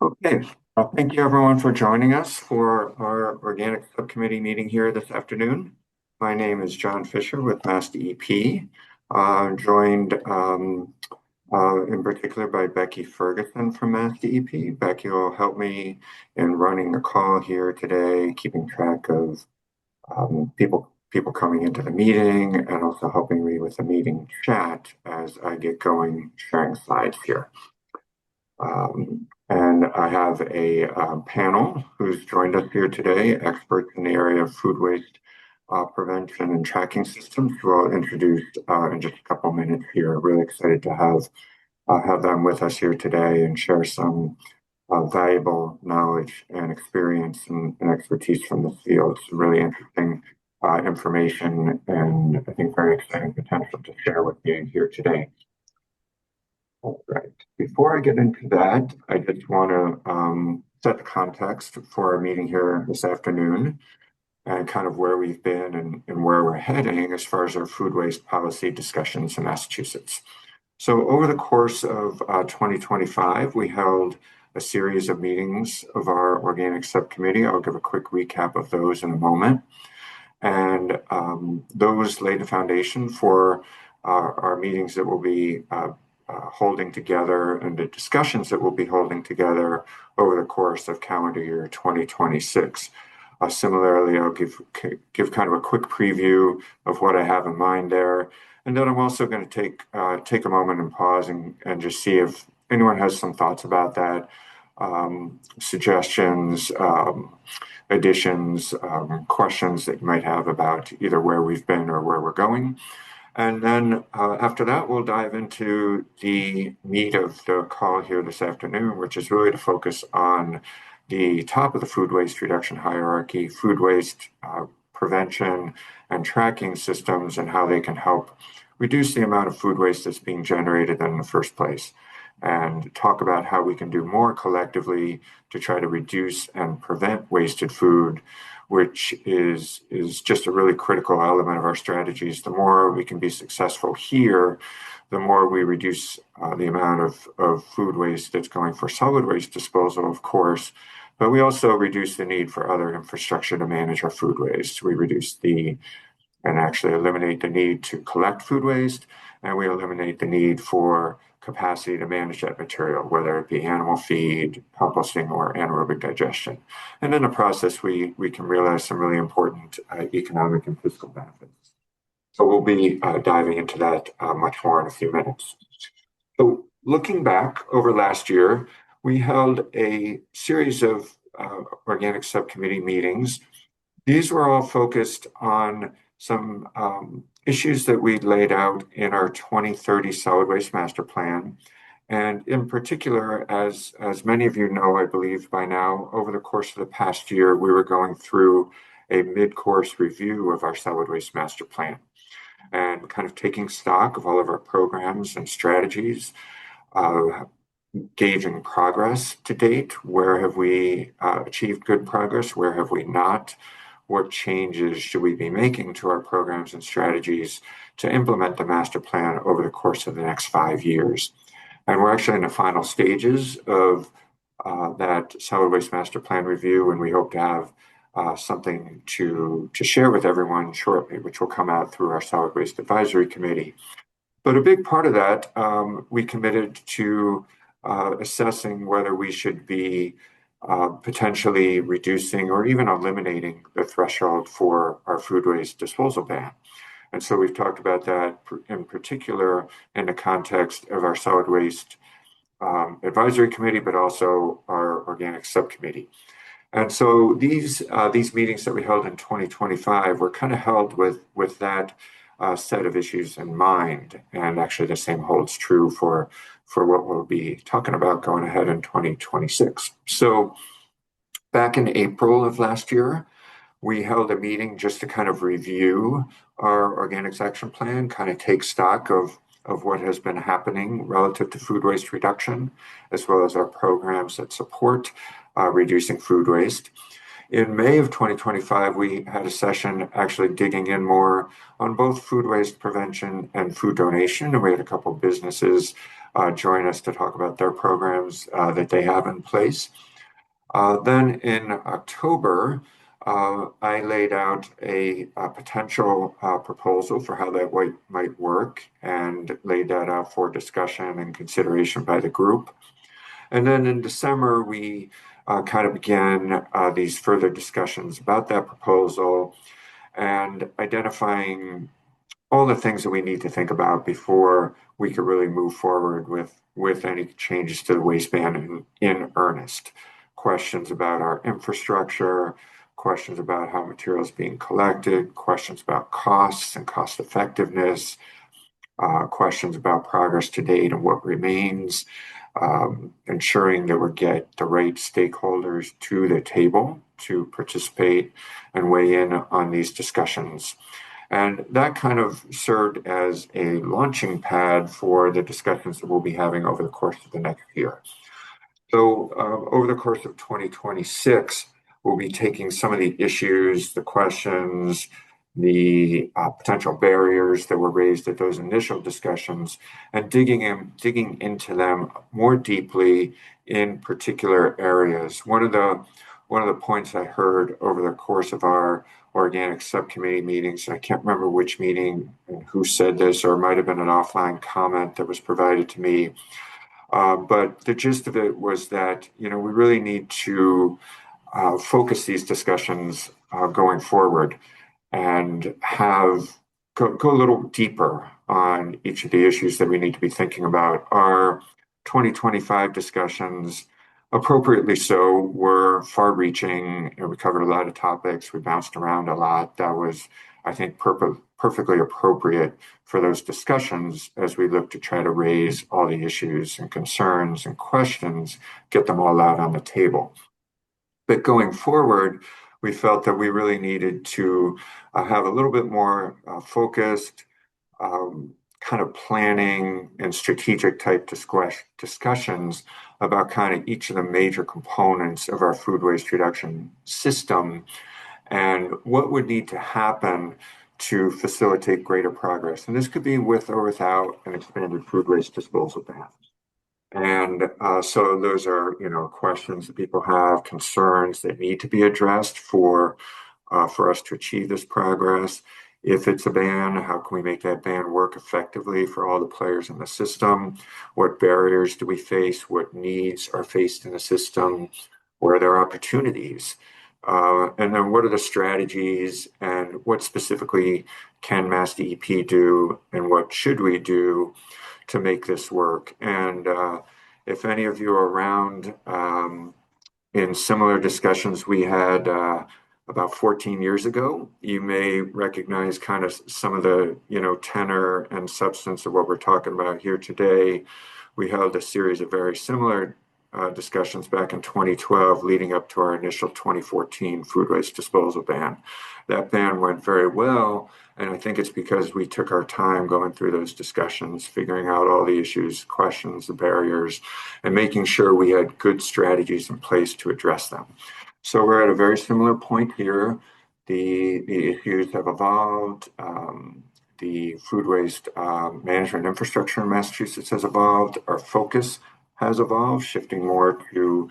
Okay, thank you everyone for joining us for our organic subcommittee meeting here this afternoon. My name is John Fisher with MassDEP, joined in particular by Becky Ferguson from MassDEP. Becky will help me in running the call here today, keeping track of people coming into the meeting, and also helping me with the meeting chat as I get going, sharing slides here. And I have a panel who's joined us here today, experts in the area of food waste prevention and tracking systems, who I'll introduce in just a couple minutes here. Really excited to have them with us here today and share some valuable knowledge and experience and expertise from this field. It's really interesting information and I think very exciting potential to share with you here today. All right. Before I get into that, I just want to set the context for our meeting here this afternoon and kind of where we've been and where we're heading as far as our food waste policy discussions in Massachusetts. So over the course of 2025, we held a series of meetings of our organic subcommittee. I'll give a quick recap of those in a moment. And those laid the foundation for our meetings that will be holding together and the discussions that we'll be holding together over the course of calendar year 2026. Similarly, I'll give kind of a quick preview of what I have in mind there. And then I'm also going to take a moment and pause and just see if anyone has some thoughts about that, suggestions, additions, questions that you might have about either where we've been or where we're going. And then after that, we'll dive into the meat of the call here this afternoon, which is really to focus on the top of the food waste reduction hierarchy, food waste prevention and tracking systems, and how they can help reduce the amount of food waste that's being generated in the first place, and talk about how we can do more collectively to try to reduce and prevent wasted food, which is just a really critical element of our strategies. The more we can be successful here, the more we reduce the amount of food waste that's going for solid waste disposal, of course, but we also reduce the need for other infrastructure to manage our food waste. We reduce and actually eliminate the need to collect food waste, and we eliminate the need for capacity to manage that material, whether it be animal feed, composting, or anaerobic digestion. And in the process, we can realize some really important economic and fiscal benefits. So we'll be diving into that much more in a few minutes. So looking back over last year, we held a series of organic subcommittee meetings. These were all focused on some issues that we laid out in our 2030 solid waste master plan. And in particular, as many of you know, I believe by now, over the course of the past year, we were going through a mid-course review of our solid waste master plan and kind of taking stock of all of our programs and strategies, gauging progress to date. Where have we achieved good progress? Where have we not? What changes should we be making to our programs and strategies to implement the master plan over the course of the next 5 years? And we're actually in the final stages of that solid waste master plan review, and we hope to have something to share with everyone shortly, which will come out through our solid waste advisory committee. But a big part of that, we committed to assessing whether we should be potentially reducing or even eliminating the threshold for our food waste disposal ban. And so we've talked about that in particular in the context of our solid waste advisory committee, but also our organic subcommittee. And so these meetings that we held in 2025 were kind of held with that set of issues in mind. And actually the same holds true for what we'll be talking about going ahead in 2026. So back in April of last year, we held a meeting just to kind of review our organics action plan, kind of take stock of what has been happening relative to food waste reduction, as well as our programs that support reducing food waste. In May of 2025, we had a session actually digging in more on both food waste prevention and food donation. And we had a couple of businesses join us to talk about their programs that they have in place. Then in October, I laid out a potential proposal for how that might work and laid that out for discussion and consideration by the group. And then in December, we kind of began these further discussions about that proposal and identifying all the things that we need to think about before we could really move forward with any changes to the waste ban in earnest. Questions about our infrastructure, questions about how materials being collected, questions about costs and cost effectiveness, questions about progress to date and what remains, ensuring that we get the right stakeholders to the table to participate and weigh in on these discussions. And that kind of served as a launching pad for the discussions that we'll be having over the course of the next year. So, over the course of 2026, we'll be taking some of the issues, the questions, the potential barriers that were raised at those initial discussions, and digging into them more deeply in particular areas. One of the points I heard over the course of our organic subcommittee meetings, and I can't remember which meeting and who said this, or it might have been an offline comment that was provided to me. But the gist of it was that, we really need to focus these discussions going forward and go a little deeper on each of the issues that we need to be thinking about. Our 2025 discussions, appropriately so, were far-reaching, and we covered a lot of topics. We bounced around a lot. That was, I think, perfectly appropriate for those discussions as we look to try to raise all the issues and concerns and questions, get them all out on the table. But going forward, we felt that we really needed to have a little bit more focused kind of planning and strategic type discussions about kind of each of the major components of our food waste reduction system and what would need to happen to facilitate greater progress. And this could be with or without an expanded food waste disposal ban. And so those are, questions that people have, concerns that need to be addressed for us to achieve this progress. If it's a ban, how can we make that ban work effectively for all the players in the system? What barriers do we face? What needs are faced in the system? Where are there opportunities? And then what are the strategies and what specifically can MassDEP do and what should we do to make this work? And if any of you are around in similar discussions we had about 14 years ago, you may recognize kind of some of the, tenor and substance of what we're talking about here today. We held a series of very similar discussions back in 2012 leading up to our initial 2014 food waste disposal ban. That ban went very well, and I think it's because we took our time going through those discussions, figuring out all the issues, questions, the barriers, and making sure we had good strategies in place to address them. So we're at a very similar point here. The issues have evolved. The food waste management infrastructure in Massachusetts has evolved. Our focus has evolved, shifting more to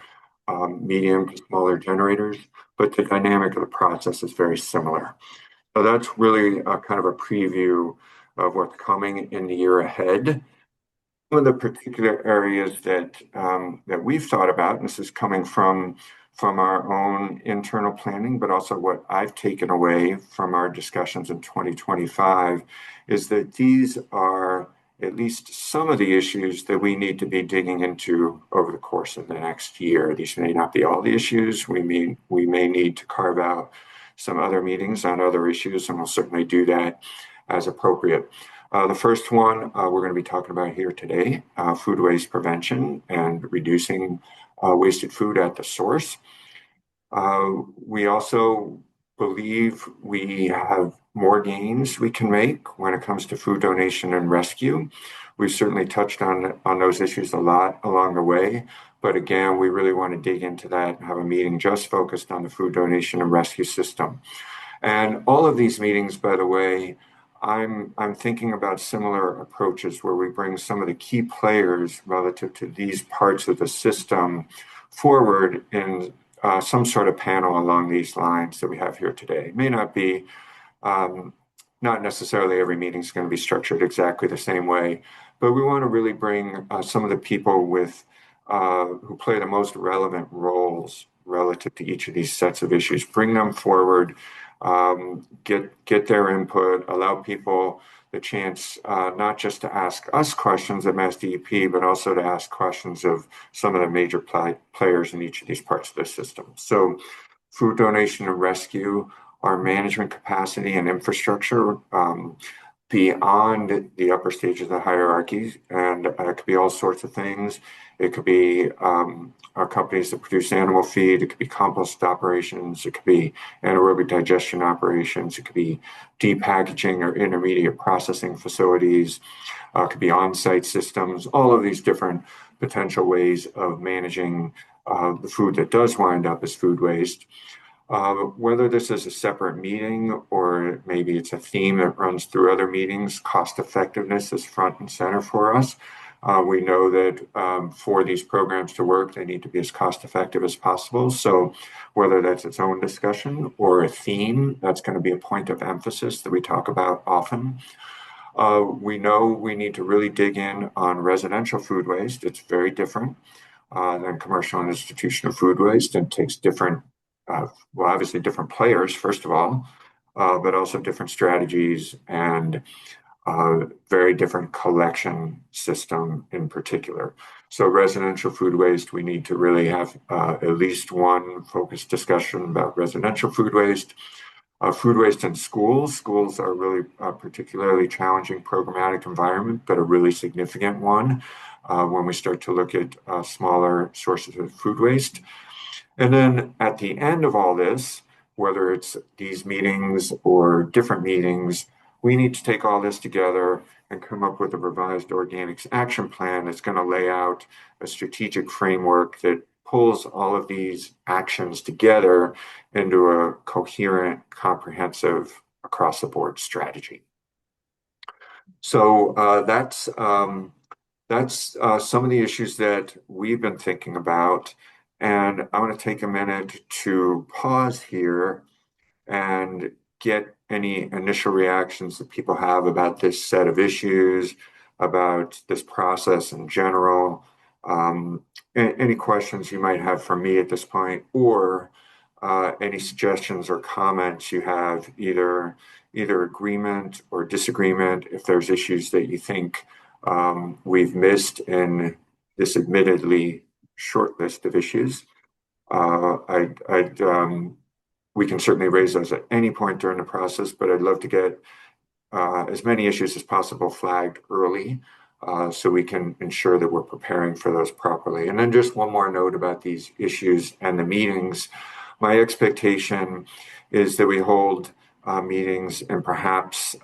medium to smaller generators, but the dynamic of the process is very similar. So that's really kind of a preview of what's coming in the year ahead. One of the particular areas that we've thought about, and this is coming from our own internal planning, but also what I've taken away from our discussions in 2025, is that these are at least some of the issues that we need to be digging into over the course of the next year. These may not be all the issues. We may need to carve out some other meetings on other issues, and we'll certainly do that as appropriate. The first one we're going to be talking about here today, food waste prevention and reducing wasted food at the source. We also believe we have more gains we can make when it comes to food donation and rescue. We've certainly touched on those issues a lot along the way, but again, we really want to dig into that and have a meeting just focused on the food donation and rescue system. And all of these meetings, by the way, I'm thinking about similar approaches where we bring some of the key players relative to these parts of the system forward in some sort of panel along these lines that we have here today. It may not be, not necessarily every meeting is going to be structured exactly the same way, but we want to really bring some of the people with who play the most relevant roles relative to each of these sets of issues, bring them forward, get their input, allow people the chance not just to ask us questions at MassDEP, but also to ask questions of some of the major players in each of these parts of the system. So food donation and rescue, our management capacity and infrastructure beyond the upper stages of the hierarchy, and it could be all sorts of things. It could be our companies that produce animal feed. It could be compost operations. It could be anaerobic digestion operations. It could be depackaging or intermediate processing facilities. It could be on-site systems. All of these different potential ways of managing the food that does wind up as food waste. Whether this is a separate meeting or maybe it's a theme that runs through other meetings, cost effectiveness is front and center for us. We know that for these programs to work, they need to be as cost effective as possible. So whether that's its own discussion or a theme, that's going to be a point of emphasis that we talk about often. We know we need to really dig in on residential food waste. It's very different than commercial and institutional food waste, and takes different, well, obviously different players, first of all, but also different strategies and very different collection system in particular. So residential food waste, we need to really have at least one focused discussion about residential food waste. Food waste in schools. Schools are really a particularly challenging programmatic environment, but a really significant one when we start to look at smaller sources of food waste. And then at the end of all this, whether it's these meetings or different meetings, we need to take all this together and come up with a revised organics action plan that's going to lay out a strategic framework that pulls all of these actions together into a coherent, comprehensive, across the board strategy. So that's some of the issues that we've been thinking about. And I want to take a minute to pause here and get any initial reactions that people have about this set of issues, about this process in general. Any questions you might have for me at this point, or any suggestions or comments you have, either agreement or disagreement, if there's issues that you think we've missed in this admittedly short list of issues. We can certainly raise those at any point during the process, but I'd love to get as many issues as possible flagged early so we can ensure that we're preparing for those properly. And then just one more note about these issues and the meetings. My expectation is that we hold meetings and perhaps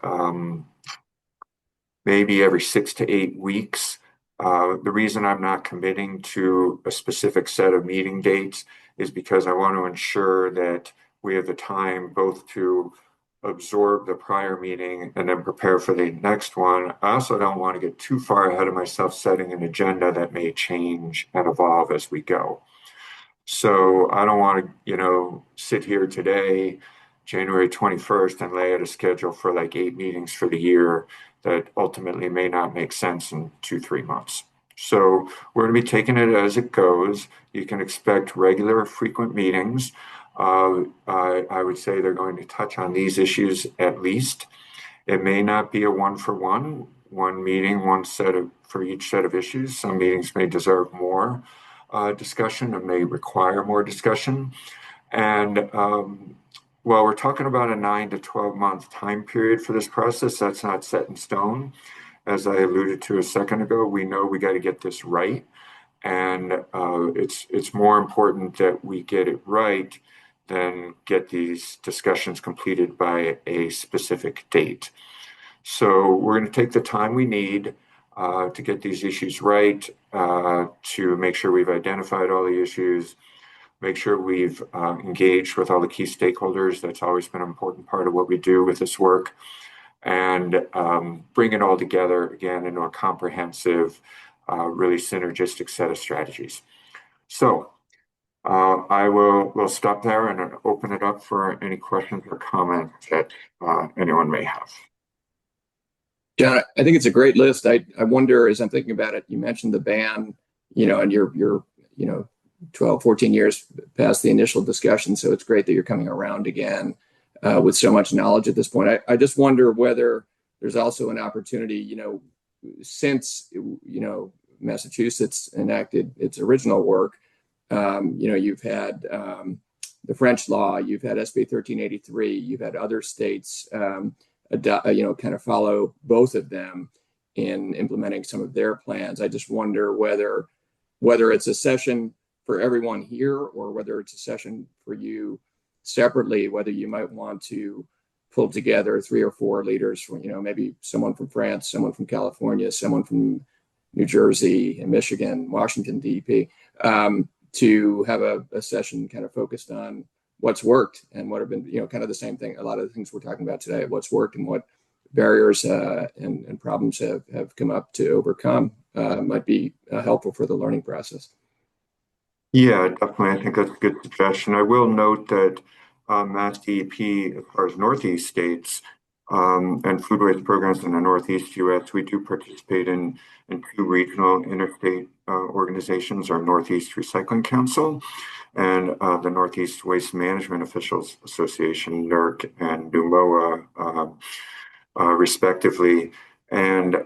maybe every 6 to 8 weeks. The reason I'm not committing to a specific set of meeting dates is because I want to ensure that we have the time both to absorb the prior meeting and then prepare for the next one. I also don't want to get too far ahead of myself setting an agenda that may change and evolve as we go. So I don't want to, sit here today, January 21st, and lay out a schedule for like 8 meetings for the year that ultimately may not make sense in 2-3 months. So we're going to be taking it as it goes. You can expect regular, frequent meetings. I would say they're going to touch on these issues at least. It may not be a one meeting, for each set of issues. Some meetings may deserve more discussion and may require more discussion. And while we're talking about a 9 to 12 month time period for this process, that's not set in stone. As I alluded to a second ago, we know we got to get this right. And it's more important that we get it right then get these discussions completed by a specific date. So we're going to take the time we need to get these issues right, to make sure we've identified all the issues, make sure we've engaged with all the key stakeholders. That's always been an important part of what we do with this work, and bring it all together again into a comprehensive, really synergistic set of strategies. So we'll stop there and open it up for any questions or comments that anyone may have. John, I think it's a great list. I wonder, as I'm thinking about it, you mentioned the ban, and you're 12, 14 years past the initial discussion. So it's great that you're coming around again with so much knowledge at this point. I just wonder whether there's also an opportunity, since, Massachusetts enacted its original work, you've had the French law, you've had SB 1383, you've had other states kind of follow both of them in implementing some of their plans. I just wonder whether it's a session for everyone here or whether it's a session for you separately, whether you might want to pull together 3 or 4 leaders from, maybe someone from France, someone from California, someone from New Jersey and Michigan, Washington, DEP, to have a session kind of focused on what's worked and what have been, kind of the same thing. A lot of the things we're talking about today, what's worked and what barriers and problems have come up to overcome might be helpful for the learning process. Yeah, definitely. I think that's a good suggestion. I will note that MassDEP, as far as Northeast states and food waste programs in the Northeast U.S., we do participate in 2 regional interstate organizations, our Northeast Recycling Council and the Northeast Waste Management Officials Association, NERC, and NUMOA, respectively. And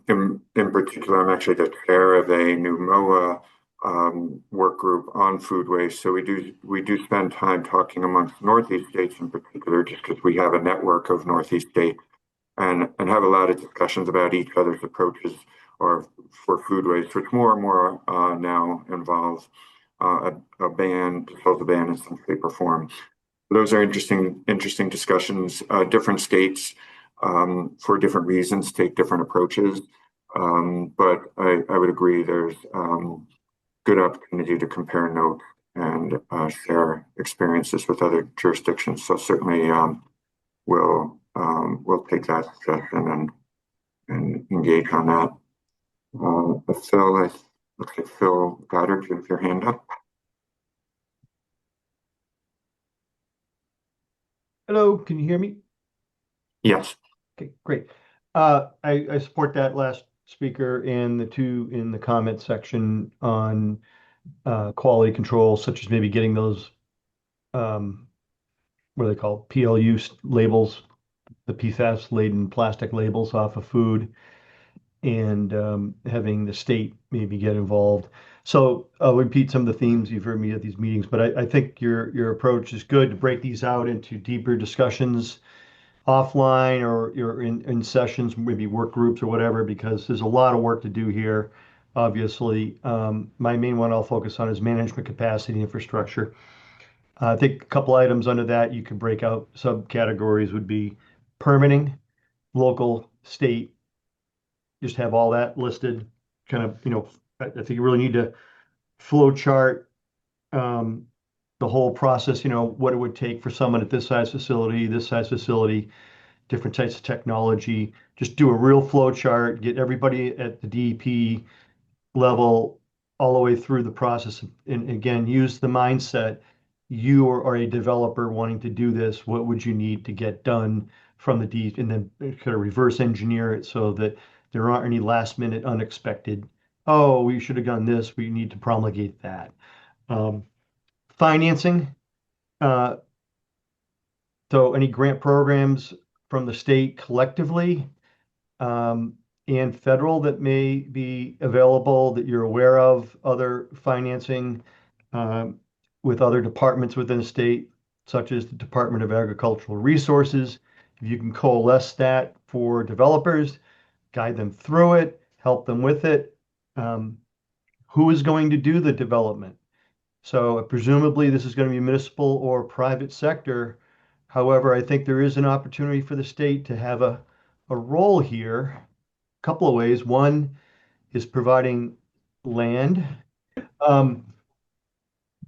in particular, I'm actually the chair of a NUMOA work group on food waste. So we do spend time talking amongst Northeast states in particular, just because we have a network of Northeast states and have a lot of discussions about each other's approaches or for food waste, which more and more now involve a ban, disposal ban in some shape or form. Those are interesting discussions. Different states, for different reasons, take different approaches. But I would agree there's good opportunity to compare notes and share experiences with other jurisdictions. So certainly we'll take that session and engage on that. Phil, looks like Phil Goddard, you have your hand up. Hello, can you hear me? Yes. Okay, great. I support that last speaker and the 2 in the comment section on quality control, such as maybe getting those what are they called, PLU labels, the PFAS laden plastic labels off of food, and having the state maybe get involved. So I'll repeat some of the themes you've heard me at these meetings, but I think your approach is good to break these out into deeper discussions offline or you're in sessions, maybe work groups or whatever, because there's a lot of work to do here. Obviously, my main one I'll focus on is management capacity infrastructure. I think a couple items under that you can break out subcategories would be permitting, local, state, just have all that listed. Kind of, I think you really need to flow chart the whole process, what it would take for someone at this size facility, different types of technology. Just do a real flow chart, get everybody at the DEP level all the way through the process. And again, use the mindset. You are a developer wanting to do this. What would you need to get done from the DEP? And then kind of reverse engineer it so that there aren't any last minute unexpected, oh, we should have done this. We need to promulgate that. Financing. So any grant programs from the state collectively and federal that may be available that you're aware of, other financing with other departments within the state, such as the Department of Agricultural Resources. If you can coalesce that for developers, guide them through it, help them with it. Who is going to do the development? So presumably this is going to be municipal or private sector. However, I think there is an opportunity for the state to have a role here, a couple of ways. One is providing land. Um,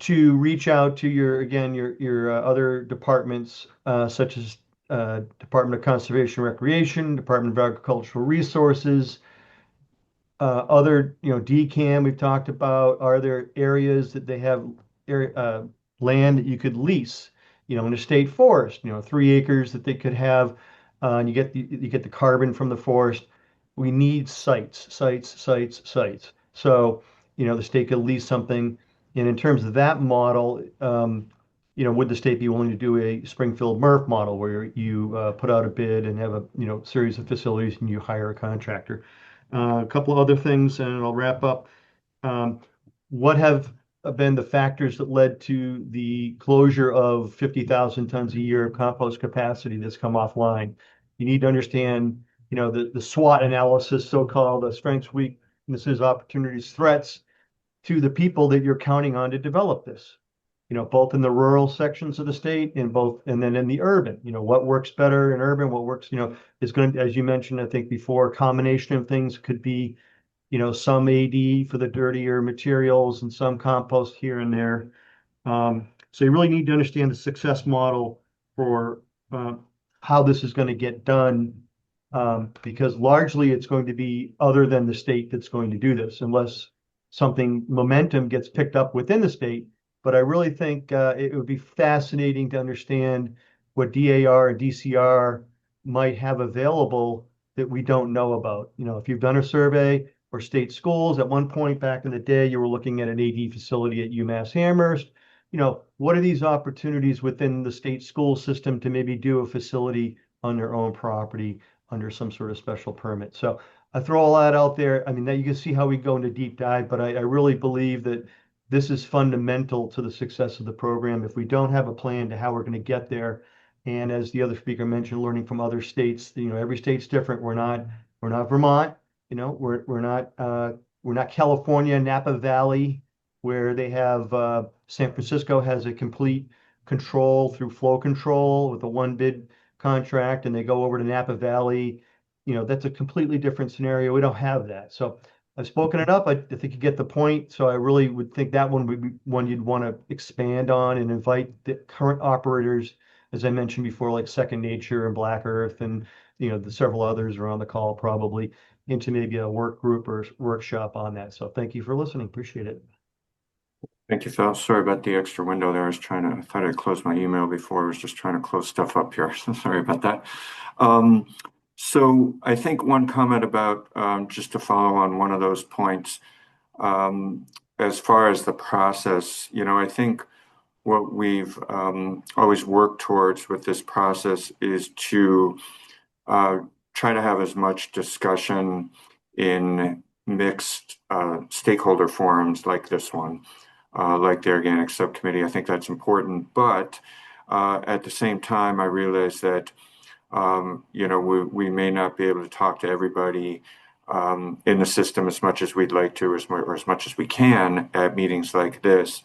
to reach out to your, again, your other departments, such as Department of Conservation and Recreation, Department of Agricultural Resources, other, DCAM we've talked about. Are there areas that they have area, land that you could lease, in a state forest, 3 acres that they could have, and you get the carbon from the forest. We need sites, sites, sites, sites. So, the state could lease something. And in terms of that model, would the state be willing to do a Springfield MRF model where you put out a bid and have a, series of facilities and you hire a contractor? A couple of other things, and I'll wrap up. Um, what have been the factors that led to the closure of 50,000 tons a year of compost capacity that's come offline? You need to understand, the SWOT analysis, so-called strengths, weaknesses, opportunities, threats, to the people that you're counting on to develop this. Both in the rural sections of the state and then in the urban, what works better in urban, what works, is going to, as you mentioned, I think before, a combination of things could be, some AD for the dirtier materials and some compost here and there. So you really need to understand the success model for how this is going to get done, because largely it's going to be other than the state that's going to do this, unless something momentum gets picked up within the state. But I really think it would be fascinating to understand what DAR and DCR might have available that we don't know about. If you've done a survey or state schools, at one point back in the day, you were looking at an AD facility at UMass Amherst. What are these opportunities within the state school system to maybe do a facility on their own property under some sort of special permit? So I throw all that out there. I mean, now you can see how we go into deep dive, but I really believe that this is fundamental to the success of the program. If we don't have a plan to how we're going to get there, and as the other speaker mentioned, learning from other states, every state's different. We're not Vermont, we're not California, Napa Valley, where they have San Francisco has a complete control through flow control with a one bid contract, and they go over to Napa Valley. That's a completely different scenario. We don't have that. So I've spoken it up. I think you get the point. So I really would think that one would be one you'd want to expand on and invite the current operators, as I mentioned before, like Second Nature and Black Earth, and the several others are on the call probably, into maybe a work group or workshop on that. So thank you for listening. Appreciate it. Thank you, Phil. Sorry about the extra window there. I thought I'd close my email before. I was just trying to close stuff up here. So sorry about that. So I think one comment about, just to follow on one of those points, as far as the process, I think what we've always worked towards with this process is to try to have as much discussion in mixed stakeholder forums like this one, like the Organic Subcommittee. I think that's important. But at the same time, I realize that we may not be able to talk to everybody in the system as much as we'd like to, or as much as we can at meetings like this.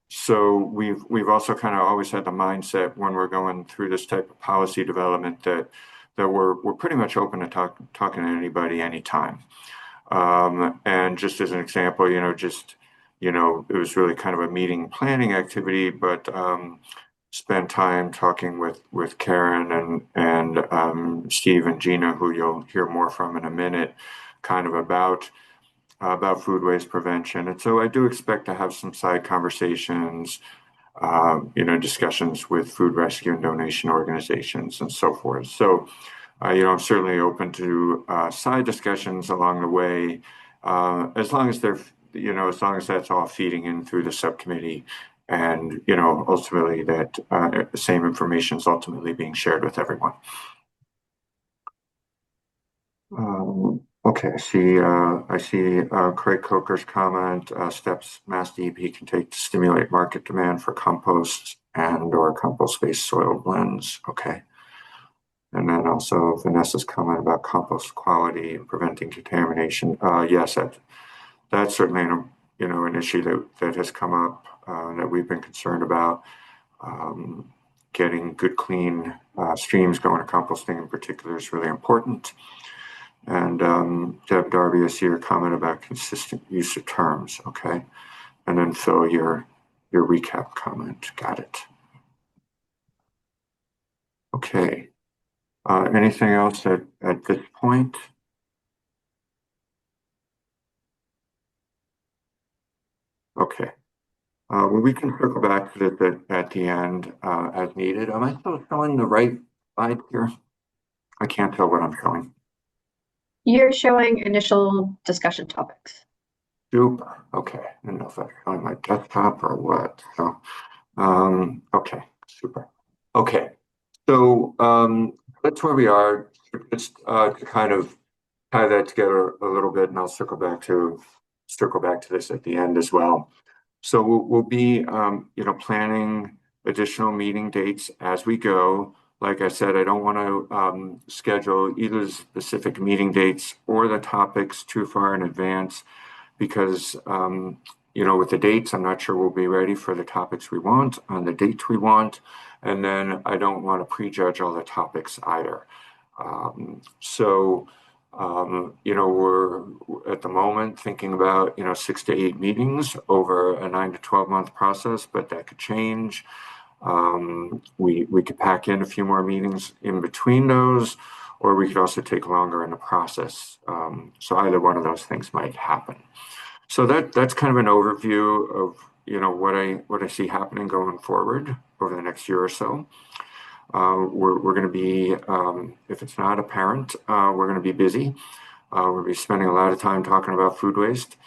So we've also kind of always had the mindset when we're going through this type of policy development that we're pretty much open to talking to anybody anytime. And just as an example, it was really kind of a meeting planning activity, but spend time talking with Karen and Steve and Gina, who you'll hear more from in a minute, kind of about food waste prevention. And so I do expect to have some side conversations, discussions with food rescue and donation organizations and so forth. So, I'm certainly open to side discussions along the way, as long as that's all feeding in through the subcommittee, and ultimately that the same information is ultimately being shared with everyone. Okay, I see Craig Coker's comment, steps MassDEP can take to stimulate market demand for compost or compost-based soil blends. Okay. And then also Vanessa's comment about compost quality and preventing contamination. Yes, that's certainly an issue that has come up that we've been concerned about. Getting good, clean streams going to composting in particular is really important. And Deb Darby, I see your comment about consistent use of terms. Okay. And then Phil, your recap comment. Got it. Okay. Anything else at this point? Okay. Well, we can circle back to this at the end as needed. Am I still showing the right slide here? I can't tell what I'm showing. You're showing initial discussion topics. Super. Okay. I don't know if that's on my desktop or what. So, okay. Super. Okay. So that's where we are. Just to kind of tie that together a little bit, and I'll circle back to this at the end as well. So we'll be, planning additional meeting dates as we go. Like I said, I don't want to schedule either specific meeting dates or the topics too far in advance because, with the dates, I'm not sure we'll be ready for the topics we want on the dates we want. And then I don't want to prejudge all the topics either. We're at the moment thinking about, 6 to 8 meetings over a 9 to 12 month process, but that could change. We could pack in a few more meetings in between those, or we could also take longer in the process. So either one of those things might happen. So that's kind of an overview of, what I see happening going forward over the next year or so. We're going to be, if it's not apparent, we're going to be busy. We'll be spending a lot of time talking about food waste.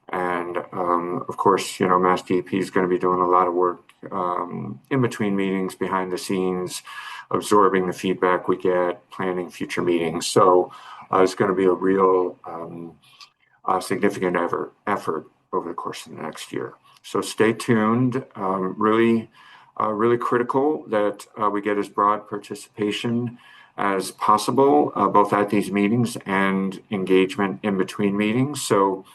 And of course, MassDEP is going to be doing a lot of work in between meetings, behind the scenes, absorbing the feedback we get, planning future meetings. So it's going to be a real significant effort over the course of the next year. So stay tuned. Really critical that we get as broad participation as possible, both at these meetings and engagement in between meetings. So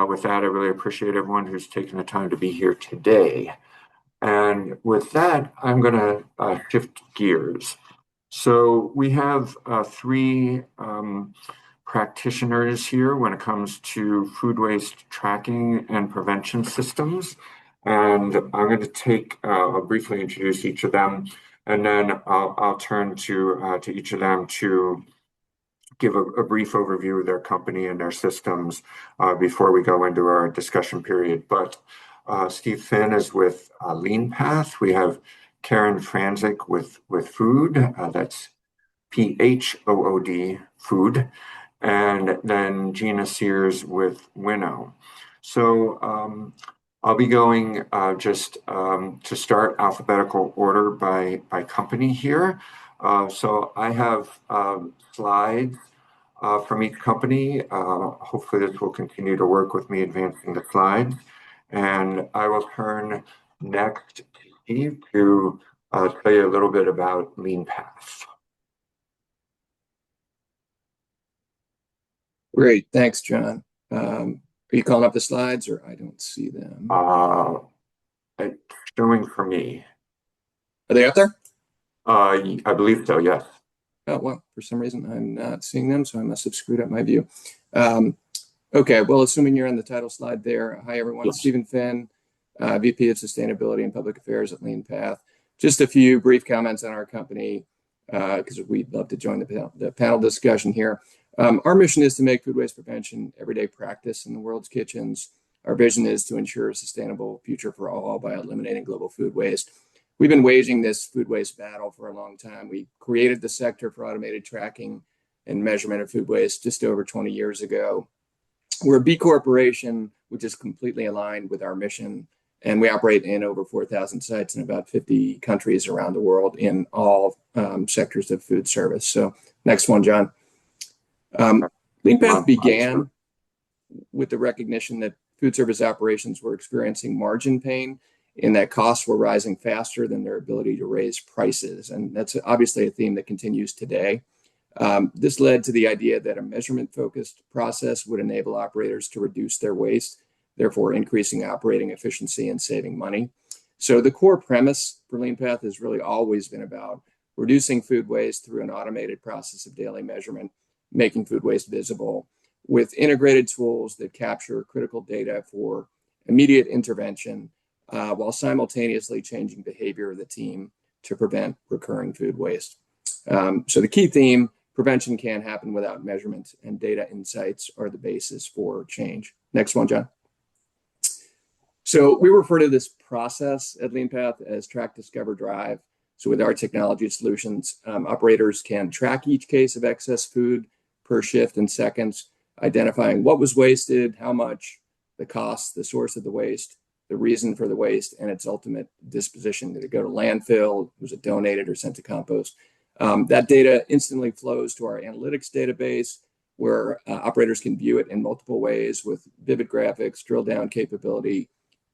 with that, I really appreciate everyone who's taken the time to be here today. And with that, I'm going to shift gears. So we have 3 practitioners here when it comes to food waste tracking and prevention systems. And I'm going to I'll briefly introduce each of them, and then I'll turn to each of them to give a brief overview of their company and their systems before we go into our discussion period. But Steve Finn is with LeanPath. We have Karen Franzik with Food. That's PHOOD, Food. And then Gina Sears with Winnow. So I'll be going just to start alphabetical order by company here. So I have slides from each company. Hopefully this will continue to work with me advancing the slides. And I will turn next to Steve to tell you a little bit about LeanPath. Great, thanks, John. Are you calling up the slides, or I don't see them? It's showing for me. Are they up there? I believe so, yes. Oh, well, for some reason I'm not seeing them, so I must have screwed up my view. Okay, well, assuming you're on the title slide there. Hi, everyone. Yes. Stephen Finn, VP of Sustainability and Public Affairs at LeanPath. Just a few brief comments on our company, because we'd love to join the panel discussion here. Our mission is to make food waste prevention everyday practice in the world's kitchens. Our vision is to ensure a sustainable future for all by eliminating global food waste. We've been waging this food waste battle for a long time. We created the sector for automated tracking and measurement of food waste just over 20 years ago. We're a B Corporation, which is completely aligned with our mission, and we operate in over 4,000 sites in about 50 countries around the world in all sectors of food service. So next one, John. LeanPath began with the recognition that food service operations were experiencing margin pain and that costs were rising faster than their ability to raise prices. And that's obviously a theme that continues today. This led to the idea that a measurement-focused process would enable operators to reduce their waste therefore increasing operating efficiency and saving money. So the core premise for LeanPath has really always been about reducing food waste through an automated process of daily measurement, making food waste visible with integrated tools that capture critical data for immediate intervention while simultaneously changing behavior of the team to prevent recurring food waste. So the key theme, prevention can't happen without measurement, and data insights are the basis for change. Next one, John. So we refer to this process at LeanPath as track, discover, drive. So with our technology solutions, operators can track each case of excess food per shift in seconds, identifying what was wasted, how much, the cost, the source of the waste, the reason for the waste, and its ultimate disposition. Did it go to landfill? Was it donated or sent to compost? That data instantly flows to our analytics database, where operators can view it in multiple ways with vivid graphics, drill down capability,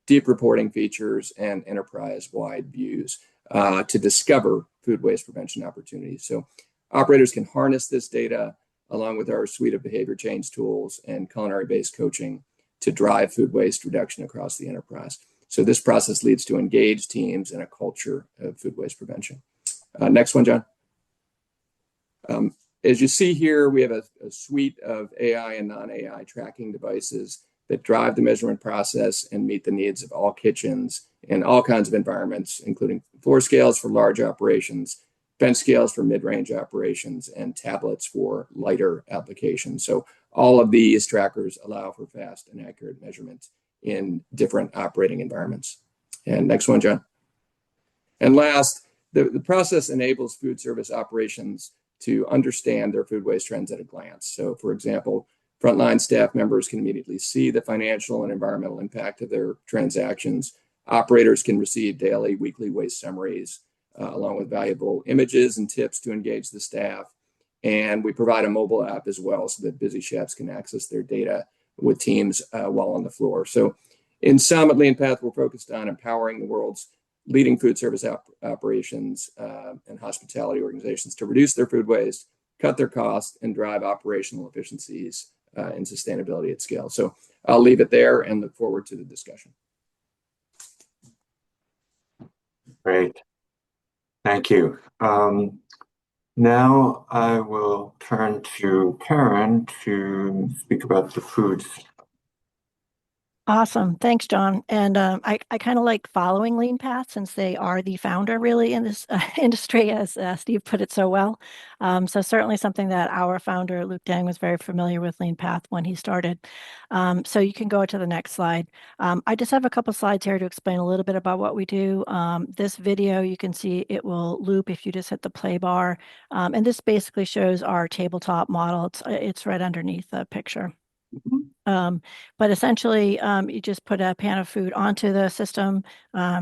deep reporting features, and enterprise-wide views to discover food waste prevention opportunities. So operators can harness this data along with our suite of behavior change tools and culinary-based coaching to drive food waste reduction across the enterprise. So this process leads to engaged teams and a culture of food waste prevention. Next one, John. As you see here, we have a suite of AI and non-AI tracking devices that drive the measurement process and meet the needs of all kitchens in all kinds of environments, including floor scales for large operations, bench scales for mid-range operations, and tablets for lighter applications. So all of these trackers allow for fast and accurate measurement in different operating environments. And next one, John. And last, the process enables food service operations to understand their food waste trends at a glance. So for example, frontline staff members can immediately see the financial and environmental impact of their transactions. Operators can receive daily, weekly waste summaries, along with valuable images and tips to engage the staff. And we provide a mobile app as well so that busy chefs can access their data with teams while on the floor. So in sum, at LeanPath, we're focused on empowering the world's leading food service operations and hospitality organizations to reduce their food waste, cut their costs, and drive operational efficiencies and sustainability at scale. So I'll leave it there and look forward to the discussion. Great. Thank you. Now I will turn to Karen to speak about the foods. Awesome. Thanks, John. And I kind of like following LeanPath since they are the founder really in this industry, as Steve put it so well. So certainly something that our founder, Luke Deng, was very familiar with LeanPath when he started. So you can go to the next slide. I just have a couple slides here to explain a little bit about what we do. This video, you can see it will loop if you just hit the play bar. And this basically shows our tabletop model. It's right underneath the picture. But essentially, you just put a pan of food onto the system,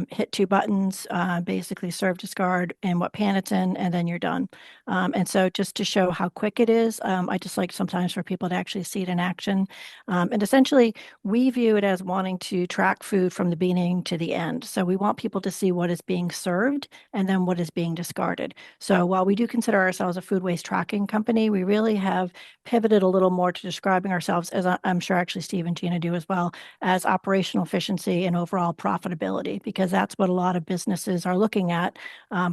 hit two buttons, basically serve, discard, and what pan it's in, and then you're done. And so just to show how quick it is, I just like sometimes for people to actually see it in action. And essentially, we view it as wanting to track food from the beginning to the end. So we want people to see what is being served and then what is being discarded. So while we do consider ourselves a food waste tracking company, we really have pivoted a little more to describing ourselves, as I'm sure actually Steve and Gina do as well, as operational efficiency and overall profitability, because that's what a lot of businesses are looking at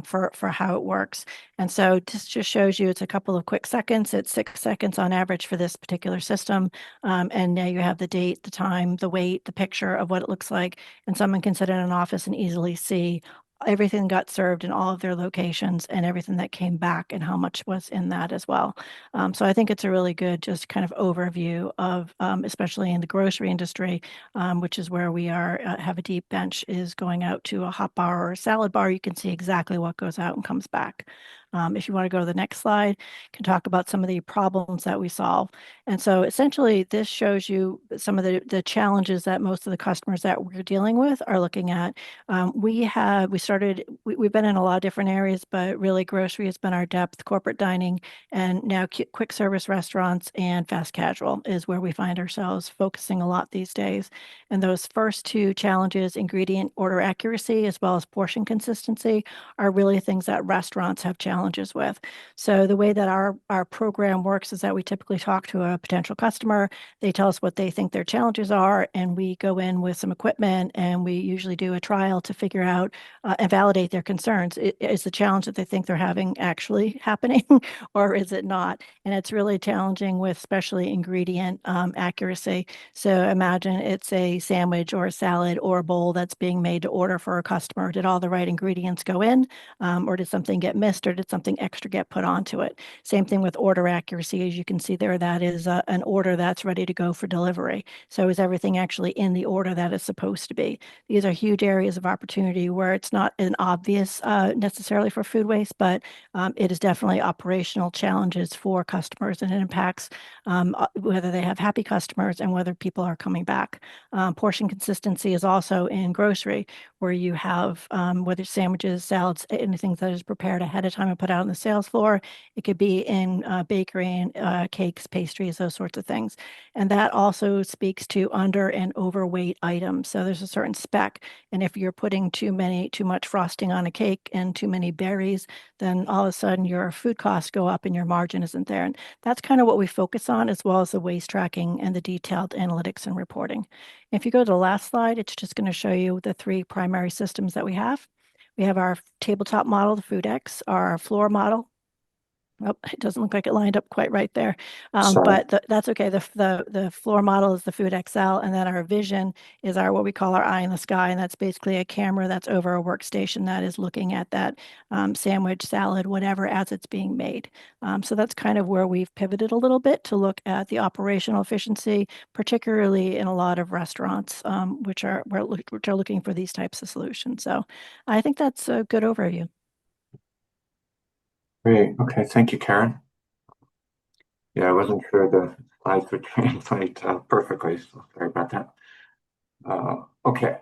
for how it works. And so this just shows you it's a couple of quick seconds. It's 6 seconds on average for this particular system. And now you have the date, the time, the weight, the picture of what it looks like. And someone can sit in an office and easily see everything got served in all of their locations and everything that came back and how much was in that as well. So I think it's a really good just kind of overview of, especially in the grocery industry, which is where we are, have a deep bench, is going out to a hot bar or a salad bar. You can see exactly what goes out and comes back. If you want to go to the next slide, can talk about some of the problems that we solve. And so essentially this shows you some of the challenges that most of the customers that we're dealing with are looking at. We've been in a lot of different areas, but really grocery has been our depth, corporate dining, and now quick service restaurants and fast casual is where we find ourselves focusing a lot these days. And those first two challenges, ingredient order accuracy as well as portion consistency, are really things that restaurants have challenges challenges with. So the way that our program works is that we typically talk to a potential customer. They tell us what they think their challenges are, and we go in with some equipment, and we usually do a trial to figure out and validate their concerns. Is the challenge that they think they're having actually happening, or is it not? And it's really challenging with especially ingredient accuracy. So imagine it's a sandwich or a salad or a bowl that's being made to order for a customer. Did all the right ingredients go in, or did something get missed, or did something extra get put onto it? Same thing with order accuracy. As you can see there, that is an order that's ready to go for delivery. So is everything actually in the order that it's supposed to be? These are huge areas of opportunity where it's not an obvious necessarily for food waste, but it is definitely operational challenges for customers, and it impacts whether they have happy customers and whether people are coming back. Portion consistency is also in grocery, where you have whether sandwiches, salads, anything that is prepared ahead of time and put out on the sales floor. It could be in bakery and cakes, pastries, those sorts of things. And that also speaks to under and overweight items. So there's a certain spec. And if you're putting too much frosting on a cake and too many berries, then all of a sudden your food costs go up and your margin isn't there. And that's kind of what we focus on, as well as the waste tracking and the detailed analytics and reporting. If you go to the last slide, it's just going to show you the three primary systems that we have. We have our tabletop model, the FoodX, our floor model. Oh, it doesn't look like it lined up quite right there, but that's okay. The floor model is the Food XL, and then our vision is our what we call our eye in the sky, and that's basically a camera that's over a workstation that is looking at that sandwich, salad, whatever, as it's being made. So that's kind of where we've pivoted a little bit to look at the operational efficiency, particularly in a lot of restaurants, which are looking for these types of solutions. So I think that's a good overview. Great. Okay. Thank you, Karen. Yeah, I wasn't sure the slides would translate perfectly, so sorry about that. Okay.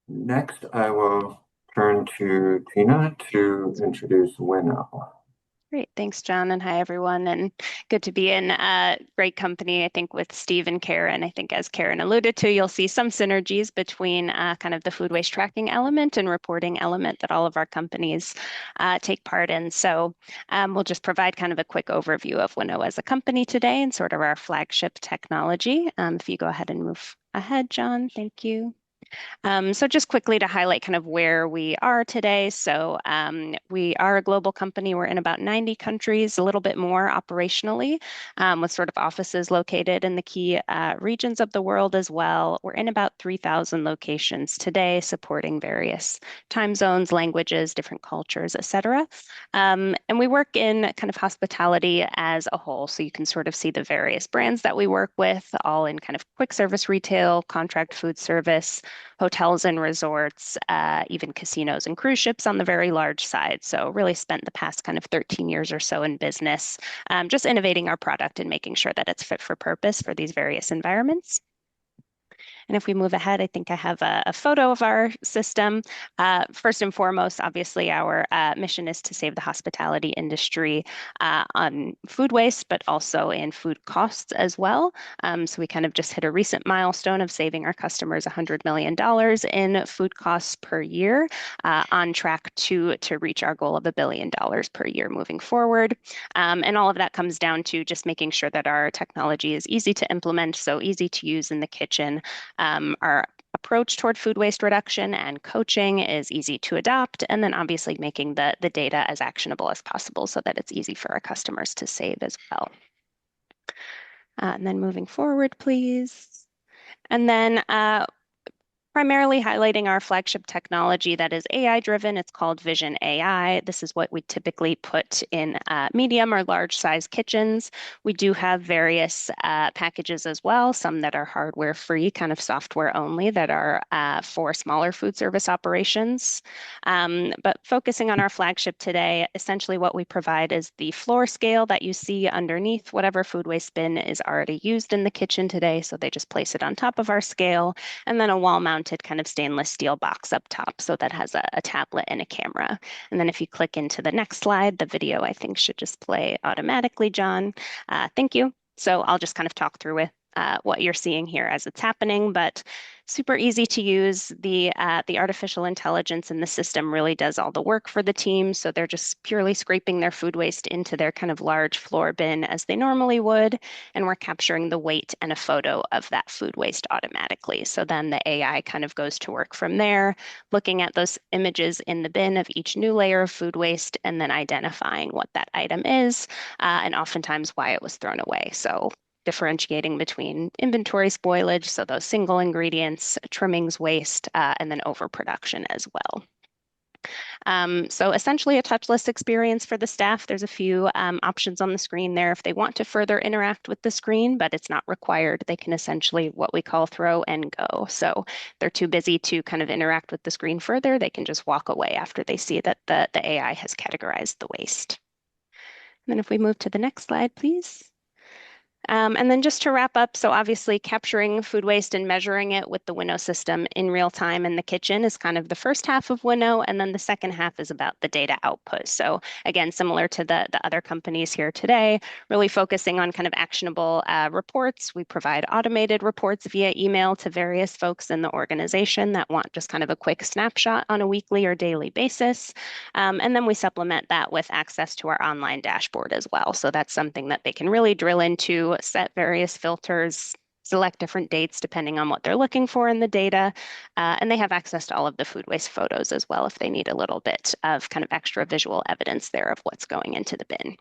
Next, I will turn to Tina to introduce Winnow. Great. Thanks, John. And hi, everyone. And good to be in great company, I think, with Steve and Karen. I think, as Karen alluded to, you'll see some synergies between kind of the food waste tracking element and reporting element that all of our companies take part in. So we'll just provide kind of a quick overview of Winnow as a company today and sort of our flagship technology. If you go ahead and move ahead, John, thank you. So just quickly to highlight kind of where we are today. So we are a global company. We're in about 90 countries, a little bit more operationally, with sort of offices located in the key regions of the world as well. We're in about 3,000 locations today, supporting various time zones, languages, different cultures, et cetera. And we work in kind of hospitality as a whole. So you can sort of see the various brands that we work with, all in kind of quick service retail, contract food service, hotels and resorts, even casinos and cruise ships on the very large side. So really spent the past kind of 13 years or so in business, just innovating our product and making sure that it's fit for purpose for these various environments. And if we move ahead, I think I have a photo of our system. First and foremost, obviously, our mission is to save the hospitality industry on food waste, but also in food costs as well. So we kind of just hit a recent milestone of saving our customers $100 million in food costs per year, on track to reach our goal of $1 billion per year moving forward. And all of that comes down to just making sure that our technology is easy to implement, so easy to use in the kitchen. Our approach toward food waste reduction and coaching is easy to adopt, and then obviously making the data as actionable as possible so that it's easy for our customers to save as well. And then moving forward, please. And then primarily highlighting our flagship technology that is AI-driven. It's called Vision AI. This is what we typically put in medium or large size kitchens. We do have various packages as well, some that are hardware-free, kind of software only, that are for smaller food service operations. But focusing on our flagship today, essentially what we provide is the floor scale that you see underneath whatever food waste bin is already used in the kitchen today. So they just place it on top of our scale, and then a wall-mounted kind of stainless steel box up top. So that has a tablet and a camera. And then if you click into the next slide, the video I think should just play automatically, John. Thank you. So I'll just kind of talk through what you're seeing here as it's happening, but super easy to use. The artificial intelligence in the system really does all the work for the team. So they're just purely scraping their food waste into their kind of large floor bin as they normally would. And we're capturing the weight and a photo of that food waste automatically. So then the AI kind of goes to work from there, looking at those images in the bin of each new layer of food waste and then identifying what that item is, and oftentimes why it was thrown away. So differentiating between inventory spoilage, so those single ingredients, trimmings waste, and then overproduction as well. So essentially a touchless experience for the staff. There's a few options on the screen there if they want to further interact with the screen, but it's not required. They can essentially what we call throw and go. So they're too busy to kind of interact with the screen further. They can just walk away after they see that the AI has categorized the waste. And then if we move to the next slide, please. And then just to wrap up, so obviously capturing food waste and measuring it with the Winnow system in real time in the kitchen is kind of the first half of Winnow, and then the second half is about the data output. So again, similar to the other companies here today, really focusing on kind of actionable reports. We provide automated reports via email to various folks in the organization that want just kind of a quick snapshot on a weekly or daily basis. And then we supplement that with access to our online dashboard as well. So that's something that they can really drill into, set various filters, select different dates depending on what they're looking for in the data. And they have access to all of the food waste photos as well if they need a little bit of kind of extra visual evidence there of what's going into the bin.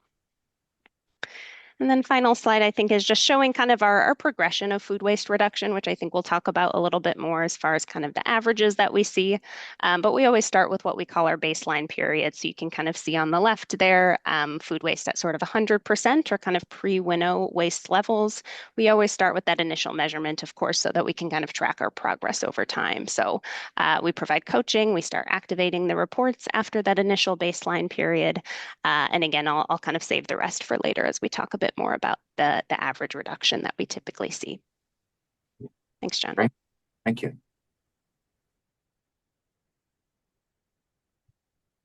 And then final slide, I think, is just showing kind of our progression of food waste reduction, which I think we'll talk about a little bit more as far as kind of the averages that we see. But we always start with what we call our baseline period. So you can kind of see on the left there, food waste at sort of 100% or kind of pre-Winnow waste levels. We always start with that initial measurement, of course, so that we can kind of track our progress over time. So we provide coaching, we start activating the reports after that initial baseline period. And again, I'll kind of save the rest for later as we talk a bit more about the average reduction that we typically see. Thanks, John. Great. Thank you.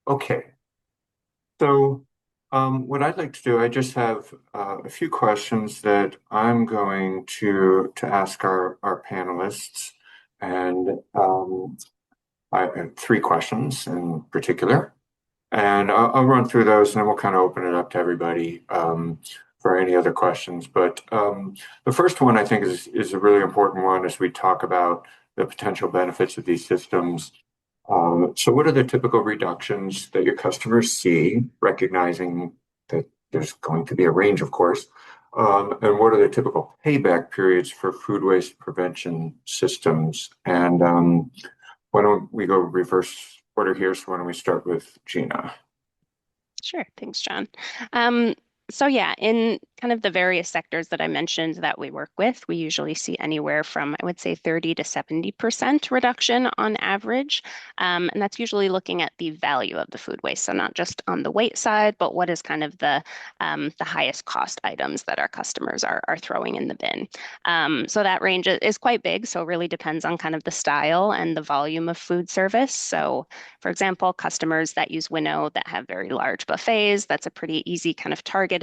Okay. So what I'd like to do, I just have a few questions that I'm going to ask our panelists. And I have three questions in particular. And I'll run through those and then we'll kind of open it up to everybody for any other questions. But the first one I think is a really important one as we talk about the potential benefits of these systems. So what are the typical reductions that your customers see, recognizing that there's going to be a range, of course, and what are the typical payback periods for food waste prevention systems? And why don't we go reverse order here? So why don't we start with Gina? Sure. Thanks, John. So yeah, in kind of the various sectors that I mentioned that we work with, we usually see anywhere from, I would say, 30 to 70% reduction on average. And that's usually looking at the value of the food waste. So not just on the weight side, but what is kind of the highest cost items that our customers are throwing in the bin. So that range is quite big. So it really depends on kind of the style and the volume of food service. So for example, customers that use Winnow that have very large buffets, that's a pretty easy kind of targeted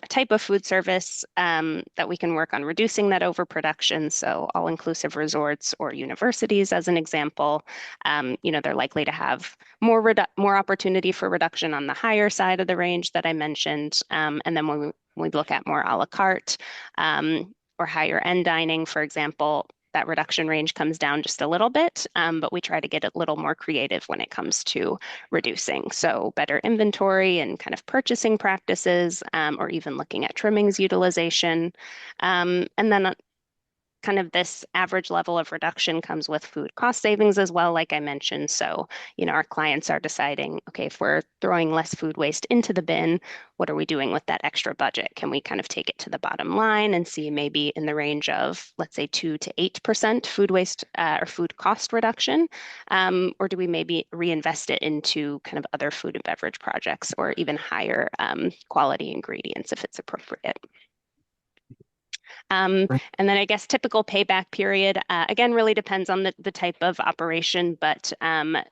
type of food service that we can work on reducing that overproduction. So all-inclusive resorts or universities, as an example, they're likely to have more opportunity for reduction on the higher side of the range that I mentioned. And then when we look at more a la carte or higher end dining, for example, that reduction range comes down just a little bit, but we try to get a little more creative when it comes to reducing. So better inventory and kind of purchasing practices, or even looking at trimmings utilization. And then kind of this average level of reduction comes with food cost savings as well, like I mentioned. So, our clients are deciding, okay, if we're throwing less food waste into the bin, what are we doing with that extra budget? Can we kind of take it to the bottom line and see maybe in the range of, let's say, 2 to 8% food waste or food cost reduction? Or do we maybe reinvest it into kind of other food and beverage projects or even higher quality ingredients if it's appropriate? And then I guess typical payback period, again, really depends on the type of operation, but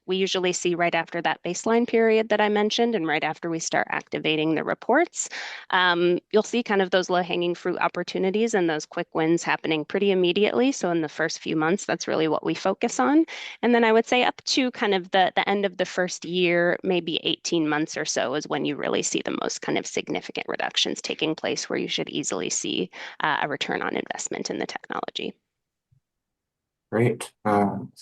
we usually see right after that baseline period that I mentioned and right after we start activating the reports, you'll see kind of those low-hanging fruit opportunities and those quick wins happening pretty immediately. So in the first few months, that's really what we focus on. And then I would say up to kind of the end of the first year, maybe 18 months or so is when you really see the most kind of significant reductions taking place where you should easily see a return on investment in the technology. Great.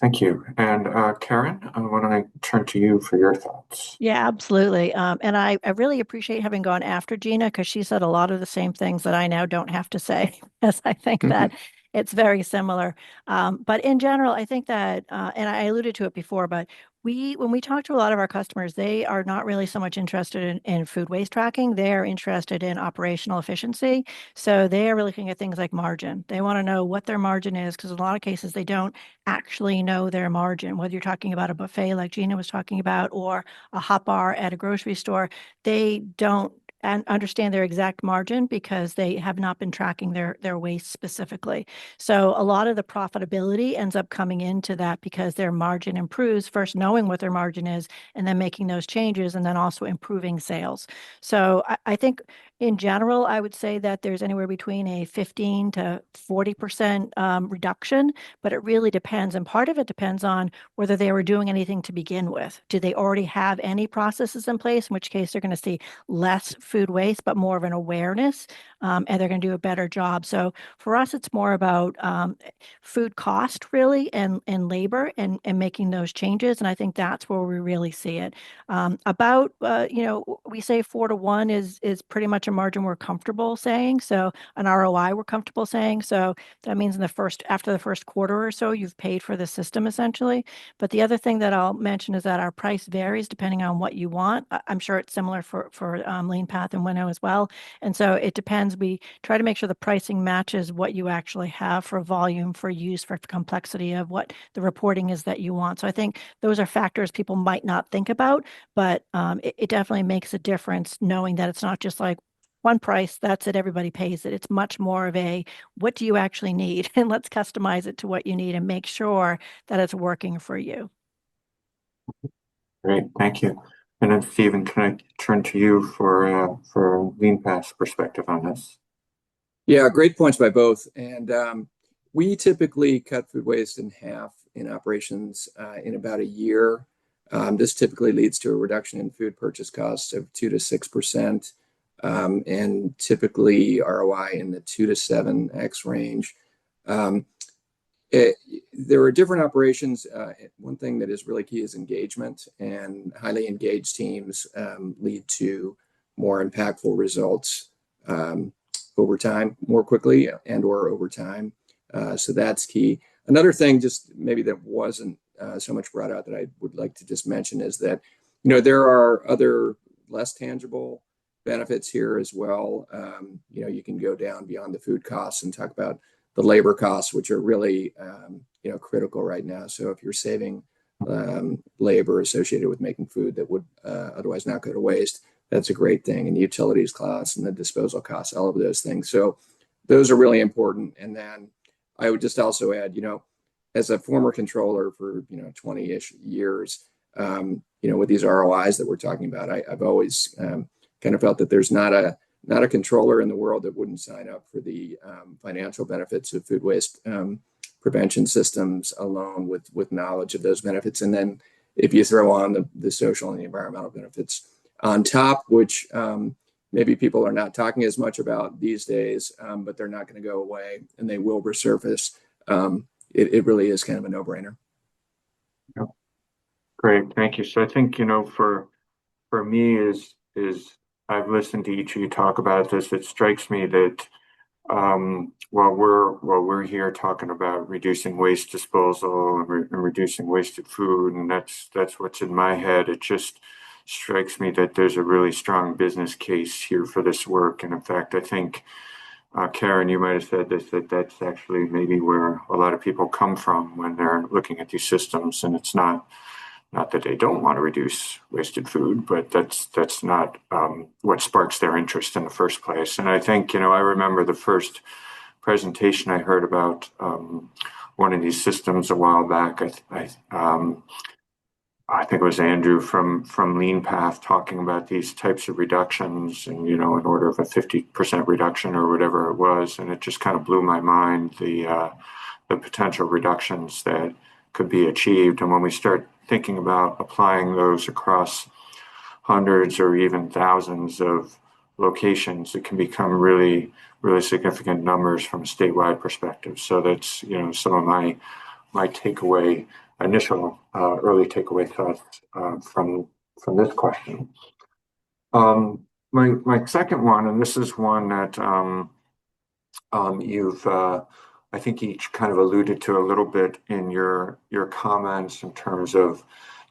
Thank you. And Karen, I want to turn to you for your thoughts. Yeah, absolutely. And I really appreciate having gone after Gina because she said a lot of the same things that I now don't have to say, because I think that it's very similar. But in general, I think that, and I alluded to it before, but when we talk to a lot of our customers, they are not really so much interested in food waste tracking. They are interested in operational efficiency. So they are looking at things like margin. They want to know what their margin is because in a lot of cases, they don't actually know their margin, whether you're talking about a buffet like Gina was talking about or a hot bar at a grocery store, they don't understand their exact margin because they have not been tracking their waste specifically. So a lot of the profitability ends up coming into that because their margin improves, first knowing what their margin is and then making those changes and then also improving sales. So I think in general, I would say that there's anywhere between a 15 to 40% reduction, but it really depends. And part of it depends on whether they were doing anything to begin with. Do they already have any processes in place, in which case they're going to see less food waste, but more of an awareness, and they're going to do a better job. So for us, it's more about food cost really and labor and making those changes. And I think that's where we really see it. We say 4 to 1 is pretty much a margin we're comfortable saying. So an ROI we're comfortable saying. So that means after the first quarter or so, you've paid for the system essentially. But the other thing that I'll mention is that our price varies depending on what you want. I'm sure it's similar for LeanPath and Winnow as well. And so it depends. We try to make sure the pricing matches what you actually have for volume, for use, for complexity of what the reporting is that you want. So I think those are factors people might not think about, but it definitely makes a difference knowing that it's not just like one price, that's it, everybody pays it. It's much more of a, what do you actually need? And let's customize it to what you need and make sure that it's working for you. Great, thank you. And then Stephen, can I turn to you for LeanPath's perspective on this? Yeah, great points by both. And we typically cut food waste in half in operations in about a year. This typically leads to a reduction in food purchase costs of 2 to 6%, and typically ROI in the 2 to 7x range. There are different operations. One thing that is really key is engagement, and highly engaged teams lead to more impactful results over time, more quickly and or over time. So that's key. Another thing, just maybe that wasn't so much brought out that I would like to just mention is that, there are other less tangible benefits here as well. You can go down beyond the food costs and talk about the labor costs, which are really, critical right now. So if you're saving labor associated with making food that would otherwise not go to waste, that's a great thing. And the utilities costs and the disposal costs, all of those things. So those are really important. And then I would just also add, as a former controller for 20-ish years, with these ROIs that we're talking about, I've always kind of felt that there's not a controller in the world that wouldn't sign up for the financial benefits of food waste prevention systems alone with knowledge of those benefits. And then if you throw on the social and the environmental benefits on top, which maybe people are not talking as much about these days, but they're not going to go away and they will resurface. It really is kind of a no-brainer. Yep. Great, thank you. So I think, for me is I've listened to each of you talk about this. It strikes me that while we're here talking about reducing waste disposal and reducing wasted food, and that's what's in my head, it just strikes me that there's a really strong business case here for this work. And in fact, I think Karen, you might have said this, that's actually maybe where a lot of people come from when they're looking at these systems, and it's not that they don't want to reduce wasted food, but that's not what sparks their interest in the first place. And I think, I remember the first presentation I heard about one of these systems a while back. I think it was Andrew from LeanPath talking about these types of reductions, and in order of a 50% reduction or whatever it was, and it just kind of blew my mind, the potential reductions that could be achieved. And when we start thinking about applying those across hundreds or even thousands of locations, it can become really, really significant numbers from a statewide perspective. So that's some of my takeaway, initial early takeaway thoughts from this question. My second one, and this is one that you've I think each kind of alluded to a little bit in your comments in terms of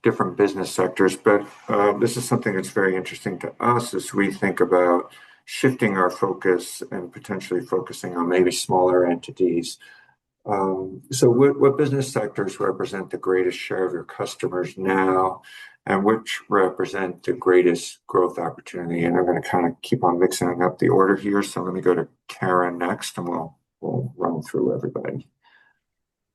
different business sectors, but this is something that's very interesting to us as we think about shifting our focus and potentially focusing on maybe smaller entities. So what business sectors represent the greatest share of your customers now, and which represent the greatest growth opportunity? And I'm going to kind of keep on mixing up the order here. So let me go to Karen next, and we'll run through everybody.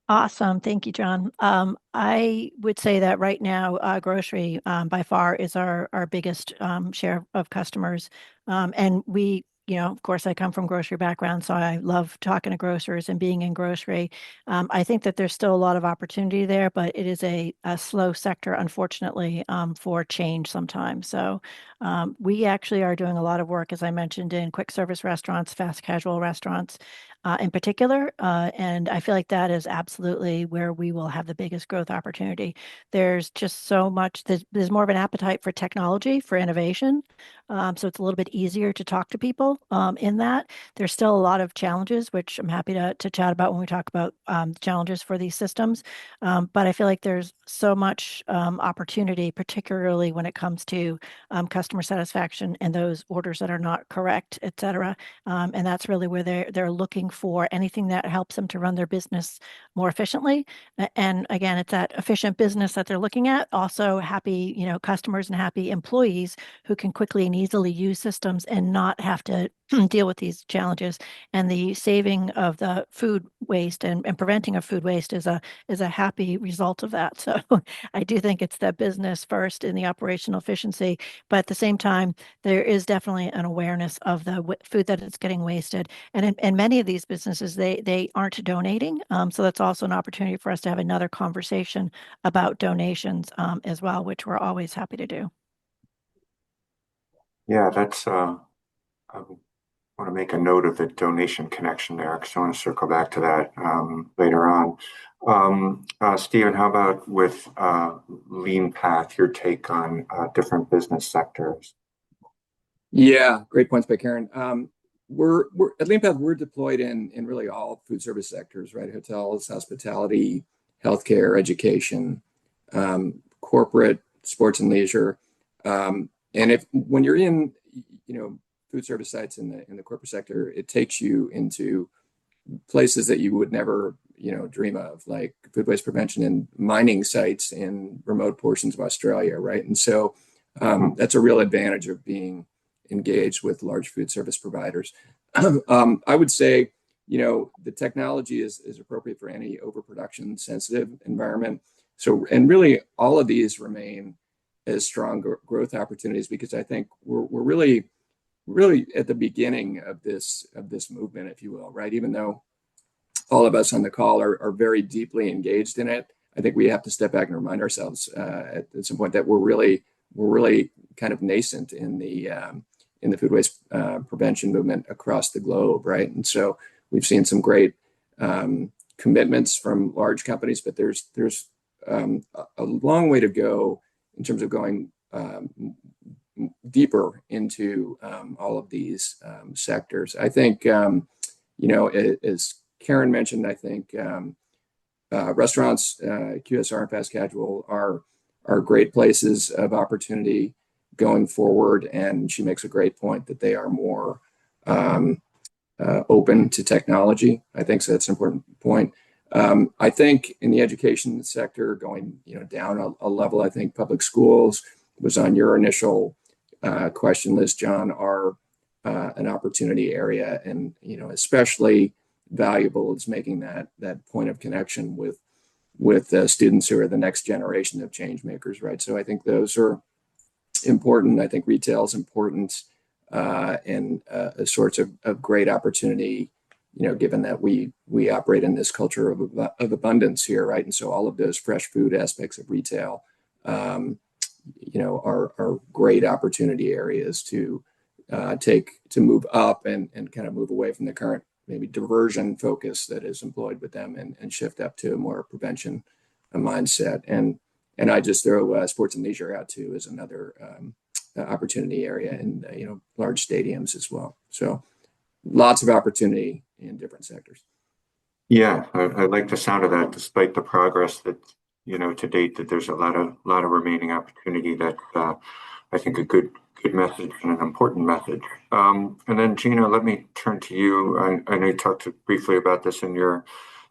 Awesome. Thank you, John. I would say that right now, grocery by far is our biggest share of customers. And we, of course, I come from grocery background, so I love talking to grocers and being in grocery. I think that there's still a lot of opportunity there, but it is a slow sector, unfortunately, for change sometimes. So we actually are doing a lot of work, as I mentioned, in quick service restaurants, fast casual restaurants in particular. And I feel like that is absolutely where we will have the biggest growth opportunity. There's just so much, there's more of an appetite for technology, for innovation. So it's a little bit easier to talk to people in that. There's still a lot of challenges, which I'm happy to chat about when we talk about challenges for these systems. But I feel like there's so much opportunity, particularly when it comes to customer satisfaction and those orders that are not correct, et cetera. And that's really where they're looking for anything that helps them to run their business more efficiently. And again, it's that efficient business that they're looking at. Also happy, customers and happy employees who can quickly and easily use systems and not have to deal with these challenges. And the saving of the food waste and preventing of food waste is a happy result of that. So I do think it's the business first in the operational efficiency, but at the same time, there is definitely an awareness of the food that is getting wasted. And in many of these businesses, they aren't donating. So that's also an opportunity for us to have another conversation about donations as well, which we're always happy to do. Yeah, that's I want to make a note of the donation connection there, because I want to circle back to that later on. Stephen, how about with LeanPath, your take on different business sectors? Yeah, great points by Karen. We're at LeanPath, we're deployed in really all food service sectors, right? Hotels, hospitality, healthcare, education, corporate, sports and leisure. And when you're in, food service sites in the corporate sector, it takes you into places that you would never, dream of, like food waste prevention and mining sites in remote portions of Australia, right? And so that's a real advantage of being engaged with large food service providers. I would say, the technology is appropriate for any overproduction sensitive environment. So, and really all of these remain as strong growth opportunities, because I think we're really at the beginning of this movement, if you will, right? Even though all of us on the call are very deeply engaged in it, I think we have to step back and remind ourselves at some point that we're really kind of nascent in the food waste prevention movement across the globe, right? And so we've seen some great commitments from large companies, but there's a long way to go in terms of going deeper into all of these sectors. I think, as Karen mentioned, I think restaurants, QSR and fast casual are great places of opportunity going forward. And she makes a great point that they are more open to technology. I think so. That's an important point. I think in the education sector, going down a level, I think public schools was on your initial question list, John, are an opportunity area, and especially valuable is making that point of connection with students who are the next generation of change makers, right? So I think those are important. I think retail is important, and a source of great opportunity, given that we operate in this culture of abundance here, right? And so all of those fresh food aspects of retail, are great opportunity areas to move up and kind of move away from the current maybe diversion focus that is employed with them, and shift up to a more prevention mindset. And I just throw sports and leisure out too as another opportunity area, and large stadiums as well. So lots of opportunity in different sectors. Yeah, I like the sound of that, despite the progress that, to date, that there's a lot of remaining opportunity. That I think a good message and an important message. And then Gina, let me turn to you. I know you talked briefly about this in your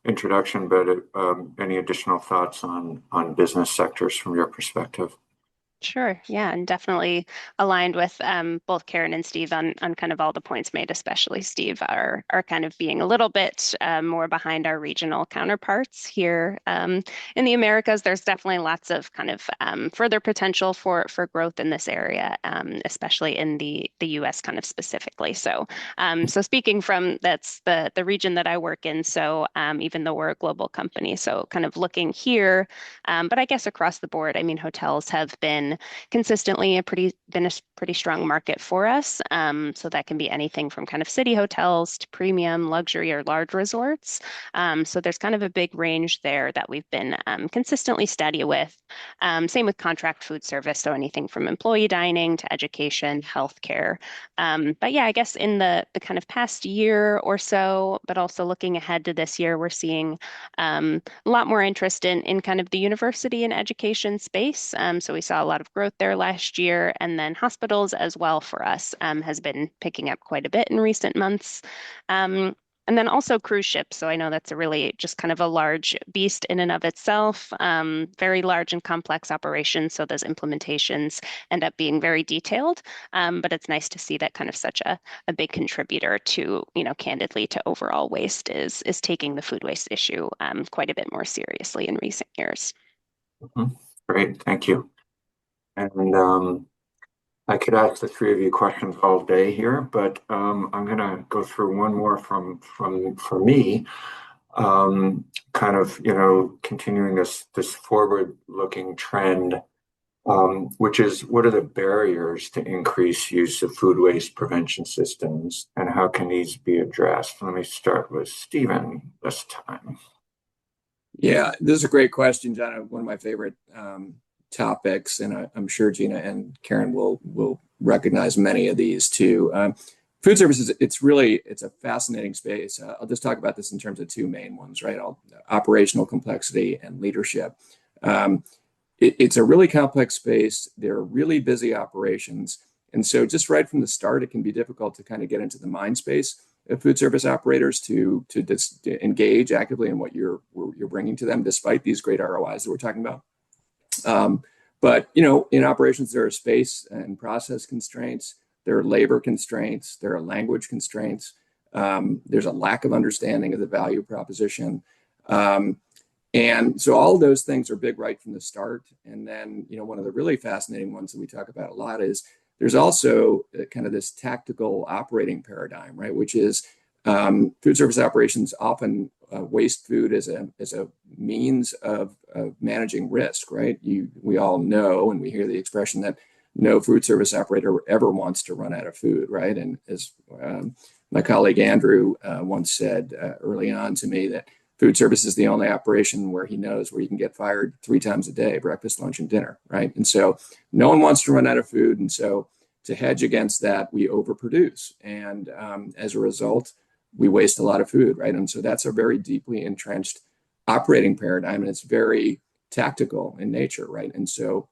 introduction, but any additional thoughts on business sectors from your perspective? Sure. Yeah, and definitely aligned with both Karen and Steve on kind of all the points made, especially Steve, are kind of being a little bit more behind our regional counterparts here in the Americas. There's definitely lots of kind of further potential for growth in this area, especially in the U.S. kind of specifically. So speaking from that's the region that I work in. So even though we're a global company, so kind of looking here, but I guess across the board, I mean, hotels have been consistently been a pretty strong market for us. So that can be anything from kind of city hotels to premium, luxury, or large resorts. So there's kind of a big range there that we've been consistently steady with. Same with contract food service, so anything from employee dining to education, healthcare. But yeah, I guess in the kind of past year or so, but also looking ahead to this year, we're seeing a lot more interest in kind of the university and education space. So we saw a lot of growth there last year, and then hospitals as well for us has been picking up quite a bit in recent months. And then also cruise ships. So I know that's a really just kind of a large beast in and of itself, very large and complex operations. So those implementations end up being very detailed. But it's nice to see that kind of such a big contributor to, candidly to overall waste is taking the food waste issue quite a bit more seriously in recent years. Mm-hmm. Great, thank you. And I could ask the three of you questions all day here, but I'm going to go through one more from me, kind of continuing this forward-looking trend, which is, what are the barriers to increase use of food waste prevention systems, and how can these be addressed? Let me start with Stephen this time. Yeah, this is a great question, John. One of my favorite topics, and I'm sure Gina and Karen will recognize many of these too. Food services, it's a fascinating space. I'll just talk about this in terms of two main ones, right? Operational complexity and leadership. It's a really complex space. They're really busy operations. And so just right from the start, it can be difficult to kind of get into the mind space of food service operators to engage actively in what you're bringing to them, despite these great ROIs that we're talking about. But in operations, there are space and process constraints, there are labor constraints, there are language constraints, there's a lack of understanding of the value proposition. And so all of those things are big right from the start. And then, one of the really fascinating ones that we talk about a lot is there's also kind of this tactical operating paradigm, right? Which is food service operations often waste food as a means of managing risk, right? We all know, and we hear the expression that no food service operator ever wants to run out of food, right? And as my colleague Andrew once said early on to me, that food service is the only operation where he knows where you can get fired 3 times a day, breakfast, lunch, and dinner, right? And so no one wants to run out of food. And so to hedge against that, we overproduce. And as a result, we waste a lot of food, right? And so that's a very deeply entrenched operating paradigm, and it's very tactical in nature, right? And so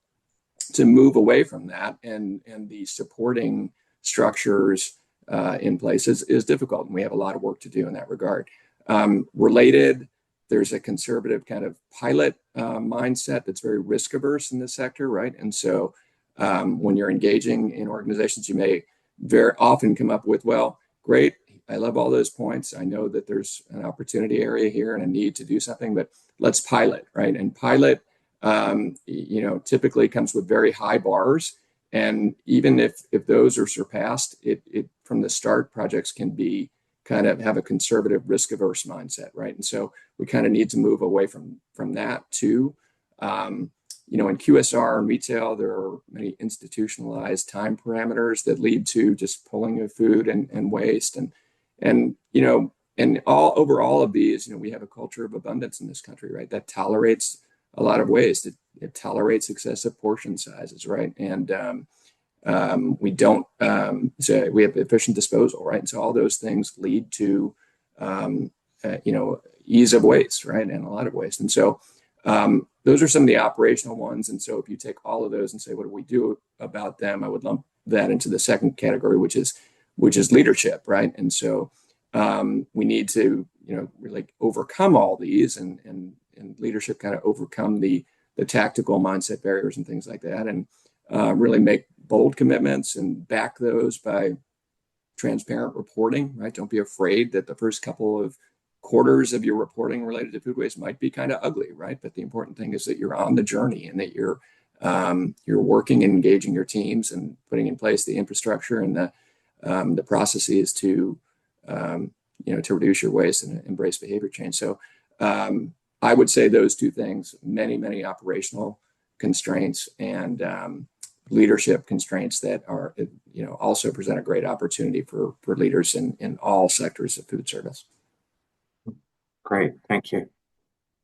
to move away from that and the supporting structures in place is difficult, and we have a lot of work to do in that regard. Related, there's a conservative kind of pilot mindset that's very risk averse in this sector, right? And so when you're engaging in organizations, you may very often come up with, well, great, I love all those points. I know that there's an opportunity area here and a need to do something, but let's pilot, right? And pilot, typically comes with very high bars. And even if those are surpassed, it from the start, projects can be kind of have a conservative, risk-averse mindset, right? And so we kind of need to move away from that too. In QSR and retail, there are many institutionalized time parameters that lead to just pulling of food and waste. And over all of these, we have a culture of abundance in this country, right? That tolerates a lot of waste. It tolerates excessive portion sizes, right? And we don't so we have efficient disposal, right? And so all those things lead to ease of waste, right? And a lot of waste. And so those are some of the operational ones. And so if you take all of those and say, what do we do about them? I would lump that into the second category, which is leadership, right? And so we need to, really overcome all these and leadership kind of overcome the tactical mindset barriers and things like that. And really make bold commitments and back those by transparent reporting, right? Don't be afraid that the first couple of quarters of your reporting related to food waste might be kind of ugly, right? But the important thing is that you're on the journey and that you're working and engaging your teams and putting in place the infrastructure and the processes to reduce your waste and embrace behavior change. So I would say those two things: many operational constraints and leadership constraints that are also present a great opportunity for leaders in all sectors of food service. Great, thank you.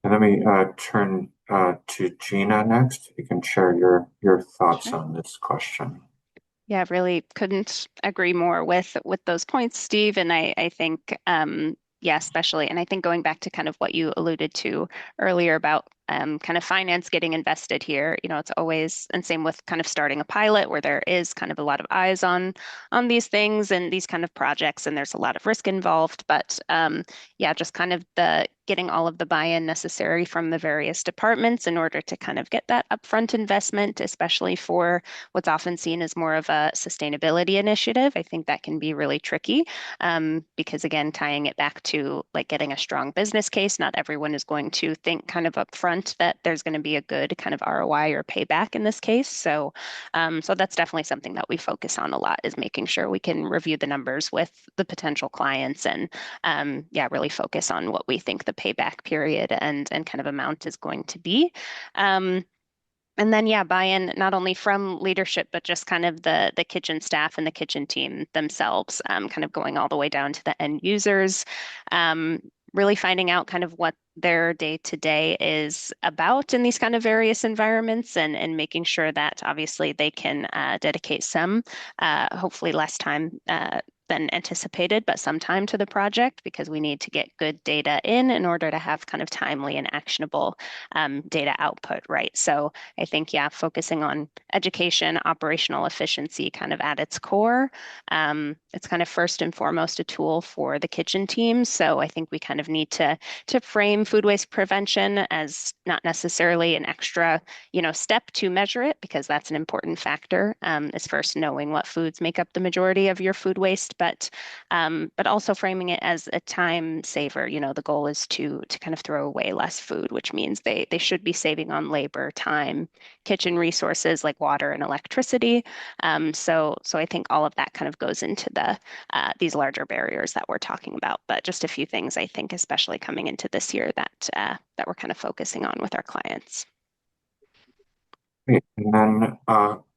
And let me turn to Gina next. You can share your thoughts on this question. Yeah, really couldn't agree more with those points, Steve. And I think, especially, and I think going back to kind of what you alluded to earlier about kind of finance getting invested here, it's always, and same with kind of starting a pilot where there is kind of a lot of eyes on these things and these kind of projects, and there's a lot of risk involved. But just kind of the getting all of the buy-in necessary from the various departments in order to kind of get that upfront investment, especially for what's often seen as more of a sustainability initiative. I think that can be really tricky because, again, tying it back to like getting a strong business case, not everyone is going to think kind of upfront that there's going to be a good kind of ROI or payback in this case. So that's definitely something that we focus on a lot, is making sure we can review the numbers with the potential clients and really focus on what we think the payback period and kind of amount is going to be. And then, buy-in not only from leadership, but just kind of the kitchen staff and the kitchen team themselves, kind of going all the way down to the end users, really finding out kind of what their day-to-day is about in these kind of various environments and making sure that obviously they can dedicate some, hopefully less time than anticipated, but some time to the project, because we need to get good data in order to have kind of timely and actionable data output, right? So I think, focusing on education, operational efficiency kind of at its core. It's kind of first and foremost a tool for the kitchen team. So I think we kind of need to frame food waste prevention as not necessarily an extra, step to measure it, because that's an important factor, is first knowing what foods make up the majority of your food waste, but also framing it as a time saver. The goal is to kind of throw away less food, which means they should be saving on labor, time, kitchen resources like water and electricity. So I think all of that kind of goes into these larger barriers that we're talking about. But just a few things, I think, especially coming into this year, that we're kind of focusing on with our clients. Great. And then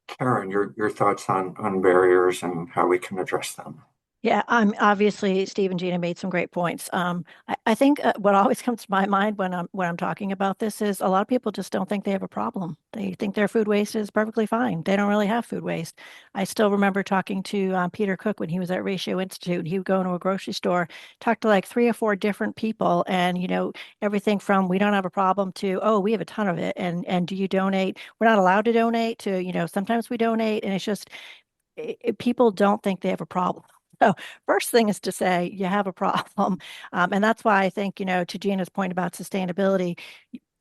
Karen, your thoughts on barriers and how we can address them. Yeah, obviously Steve and Gina made some great points. I think what always comes to my mind when I'm talking about this is a lot of people just don't think they have a problem. They think their food waste is perfectly fine. They don't really have food waste. I still remember talking to Peter Cook when he was at Ratio Institute. He would go into a grocery store, talk to like 3 or 4 different people, and everything from we don't have a problem to, oh, we have a ton of it, and do you donate? We're not allowed to donate to, sometimes we donate, and it's just people don't think they have a problem. So first thing is to say you have a problem. And that's why I think, to Gina's point about sustainability,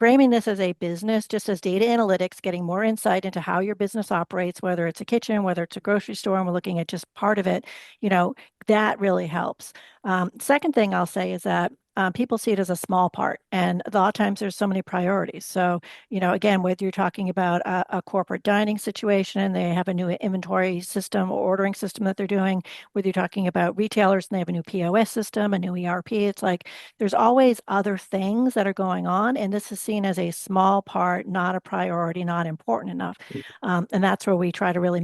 framing this as a business, just as data analytics, getting more insight into how your business operates, whether it's a kitchen, whether it's a grocery store, and we're looking at just part of it, that really helps. Second thing I'll say is that people see it as a small part, and a lot of times there's so many priorities. So, again, whether you're talking about a corporate dining situation and they have a new inventory system or ordering system that they're doing, whether you're talking about retailers and they have a new POS system, a new ERP, it's like there's always other things that are going on, and this is seen as a small part, not a priority, not important enough. And that's where we try to really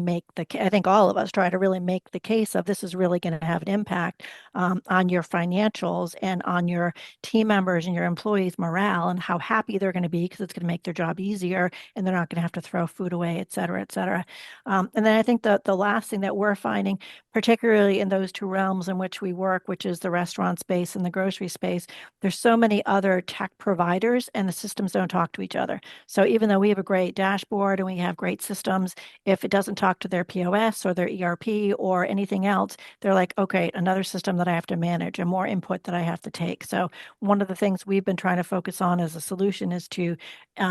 I think all of us try to really make the case of this is really going to have an impact on your financials and on your team members and your employees' morale and how happy they're going to be because it's going to make their job easier and they're not going to have to throw food away, et cetera, et cetera. And then I think the last thing that we're finding, particularly in those two realms in which we work, which is the restaurant space and the grocery space, there's so many other tech providers and the systems don't talk to each other. So even though we have a great dashboard and we have great systems, if it doesn't talk to their POS or their ERP or anything else, they're like, okay, another system that I have to manage and more input that I have to take. So one of the things we've been trying to focus on as a solution is to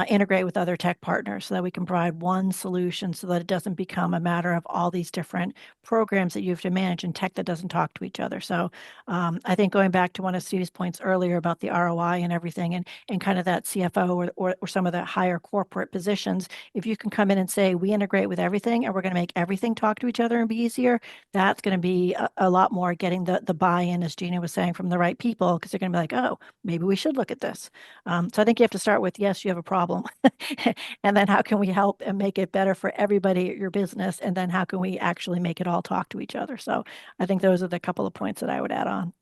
integrate with other tech partners so that we can provide one solution so that it doesn't become a matter of all these different programs that you have to manage and tech that doesn't talk to each other. So I think going back to one of Steve's points earlier about the ROI and everything and kind of that CFO or some of the higher corporate positions, if you can come in and say, we integrate with everything and we're going to make everything talk to each other and be easier, that's going to be a lot more getting the buy-in, as Gina was saying, from the right people, because they're going to be like, oh, maybe we should look at this. So I think you have to start with, yes, you have a problem. And then how can we help and make it better for everybody at your business? And then how can we actually make it all talk to each other? So I think those are the couple of points that I would add on.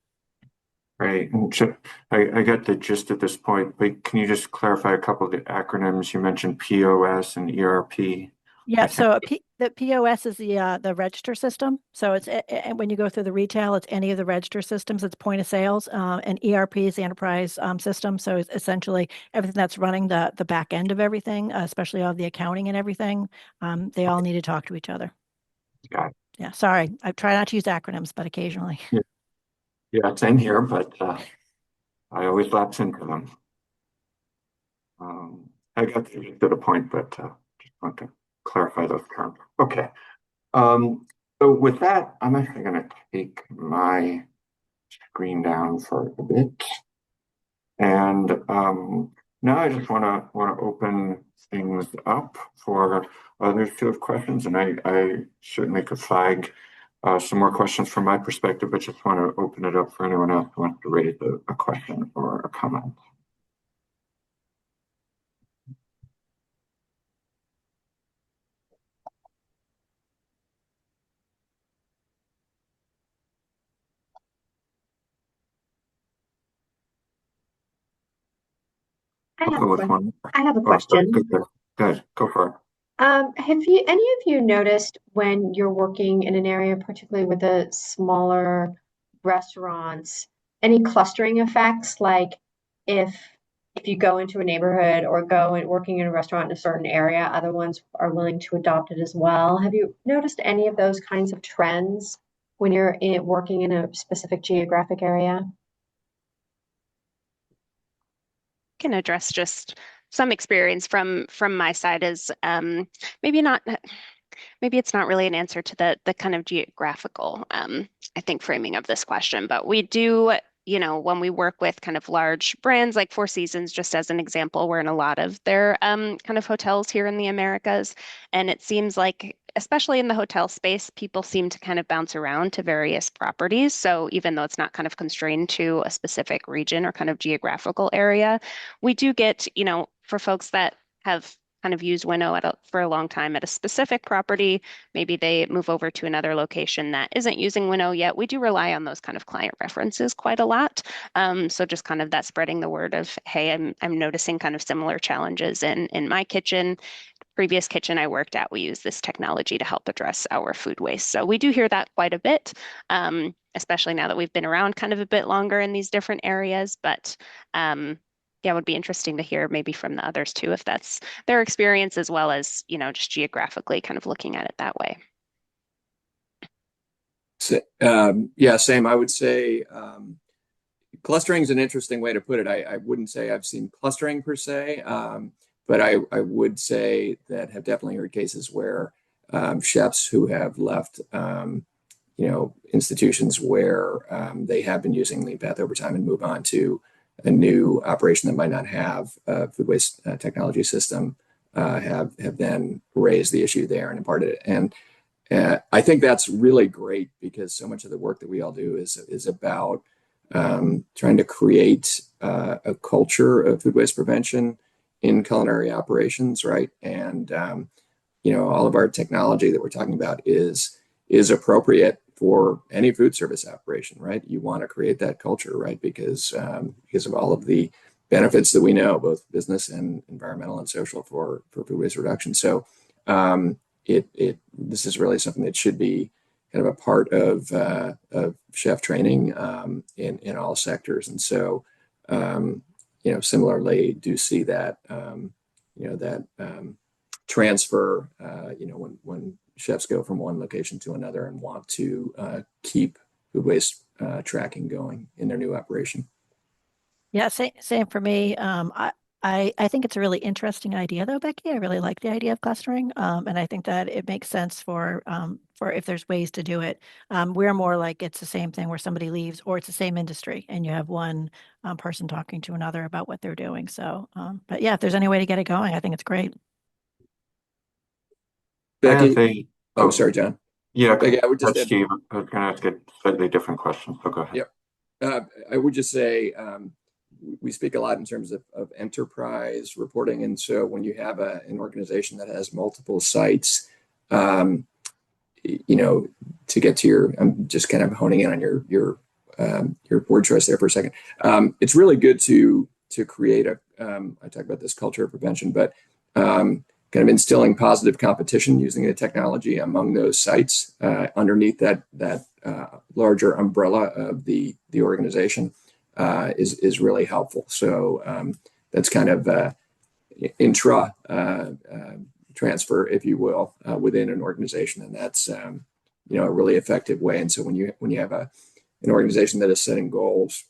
Right. And so I got the gist at this point, but can you just clarify a couple of the acronyms? You mentioned POS and ERP. Yeah, so the POS is the register system. So it's when you go through the retail, it's any of the register systems. It's point of sales, and ERP is the enterprise system. So it's essentially everything that's running the back end of everything, especially all the accounting and everything. They all need to talk to each other. Got it. Yeah, sorry, I try not to use acronyms, but occasionally. Yeah, same here, but I always lapse into them. I got to the point, but just want to clarify those terms. Okay. So with that, I'm actually going to take my screen down for a bit, and now I just want to open things up for others to have questions, and I certainly could flag some more questions from my perspective, but just want to open it up for anyone else who wants to raise a question or a comment. I I'll have go a with question. one. I have a Oh, sorry. question. Good. Go for it. Have any of you noticed when you're working in an area, particularly with the smaller restaurants, any clustering effects? Like if you go into a neighborhood or go and working in a restaurant in a certain area, other ones are willing to adopt it as well. Have you noticed any of those kinds of trends when you're working in a specific geographic area? Can address just some experience from my side is maybe it's not really an answer to the kind of geographical I think framing of this question, but we do, when we work with kind of large brands like Four Seasons, just as an example, we're in a lot of their kind of hotels here in the Americas, and it seems like, especially in the hotel space, people seem to kind of bounce around to various properties. So even though it's not kind of constrained to a specific region or kind of geographical area, we do get, for folks that have kind of used Winnow for a long time at a specific property, maybe they move over to another location that isn't using Winnow yet. We do rely on those kind of client references quite a lot. So just kind of that spreading the word of, hey, I'm noticing kind of similar challenges in my kitchen. Previous kitchen I worked at, we use this technology to help address our food waste. So we do hear that quite a bit, especially now that we've been around kind of a bit longer in these different areas. But yeah, it would be interesting to hear maybe from the others too, if that's their experience as well as, just geographically kind of looking at it that way. Yeah, same. I would say Clustering is an interesting way to put it. I wouldn't say I've seen clustering per se, but I would say that have definitely heard cases where chefs who have left, institutions where they have been using Lean Path over time and move on to a new operation that might not have a food waste technology system have then raised the issue there and imparted it. And I think that's really great because so much of the work that we all do is about trying to create a culture of food waste prevention in culinary operations, right? And all of our technology that we're talking about is appropriate for any food service operation, right? You want to create that culture, right? Because of all of the benefits that we know, both business and environmental and social for food waste reduction. So this is really something that should be kind of a part of chef training in all sectors. And so, similarly, do see that, transfer, when chefs go from one location to another and want to keep food waste tracking going in their new operation. Yeah, same for me. I think it's a really interesting idea, though, Becky. I really like the idea of clustering, and I think that it makes sense for if there's ways to do it. We're more like it's the same thing where somebody leaves, or it's the same industry, and you have one person talking to another about what they're doing. So, but yeah, if there's any way to get it going, I think it's great. Becky, sorry, John. Yeah, Becky, I would just add, Steve, I was going to ask a slightly different question, so go ahead. Yep. I would just say we speak a lot in terms of enterprise reporting. And so when you have an organization that has multiple sites, to get to I'm just kind of honing in on your word choice there for a second. It's really good to create I talk about this culture of prevention, but kind of instilling positive competition using the technology among those sites underneath that larger umbrella of the organization is really helpful. So that's kind of intra transfer, if you will, within an organization, and that's a really effective way. And so when you have an organization that is setting goals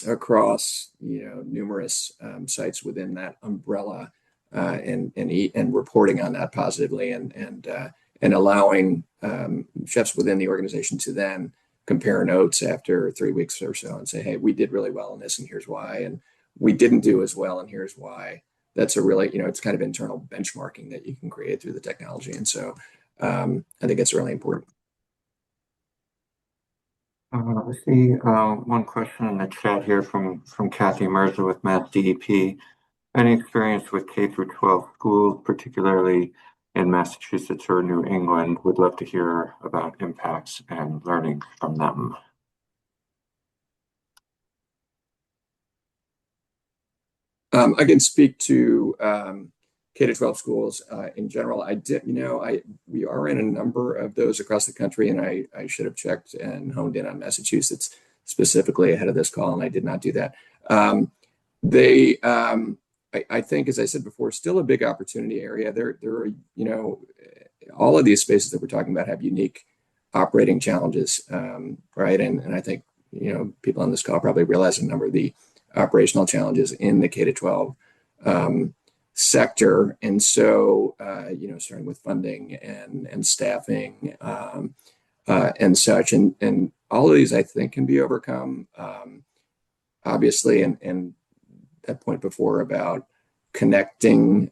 across numerous sites within that umbrella, and reporting on that positively, and allowing chefs within the organization to then compare notes after 3 weeks or so and say, hey, we did really well in this, and here's why, and we didn't do as well, and here's why. That's a really, it's kind of internal benchmarking that you can create through the technology. And so I think it's really important. I see one question in the chat here from Kathy Merza with MassDEP. Any experience with K through 12 schools, particularly in Massachusetts or New England? Would love to hear about impacts and learning from them. I can speak to K-12 schools in general. We are in a number of those across the country, and I should have checked and honed in on Massachusetts specifically ahead of this call, and I did not do that. I think, as I said before, still a big opportunity area. There are, all of these spaces that we're talking about have unique operating challenges, right? And I think, people on this call probably realize a number of the operational challenges in the K-12 sector. And so, starting with funding and staffing and such, and all of these, I think, can be overcome, obviously, and that point before about connecting,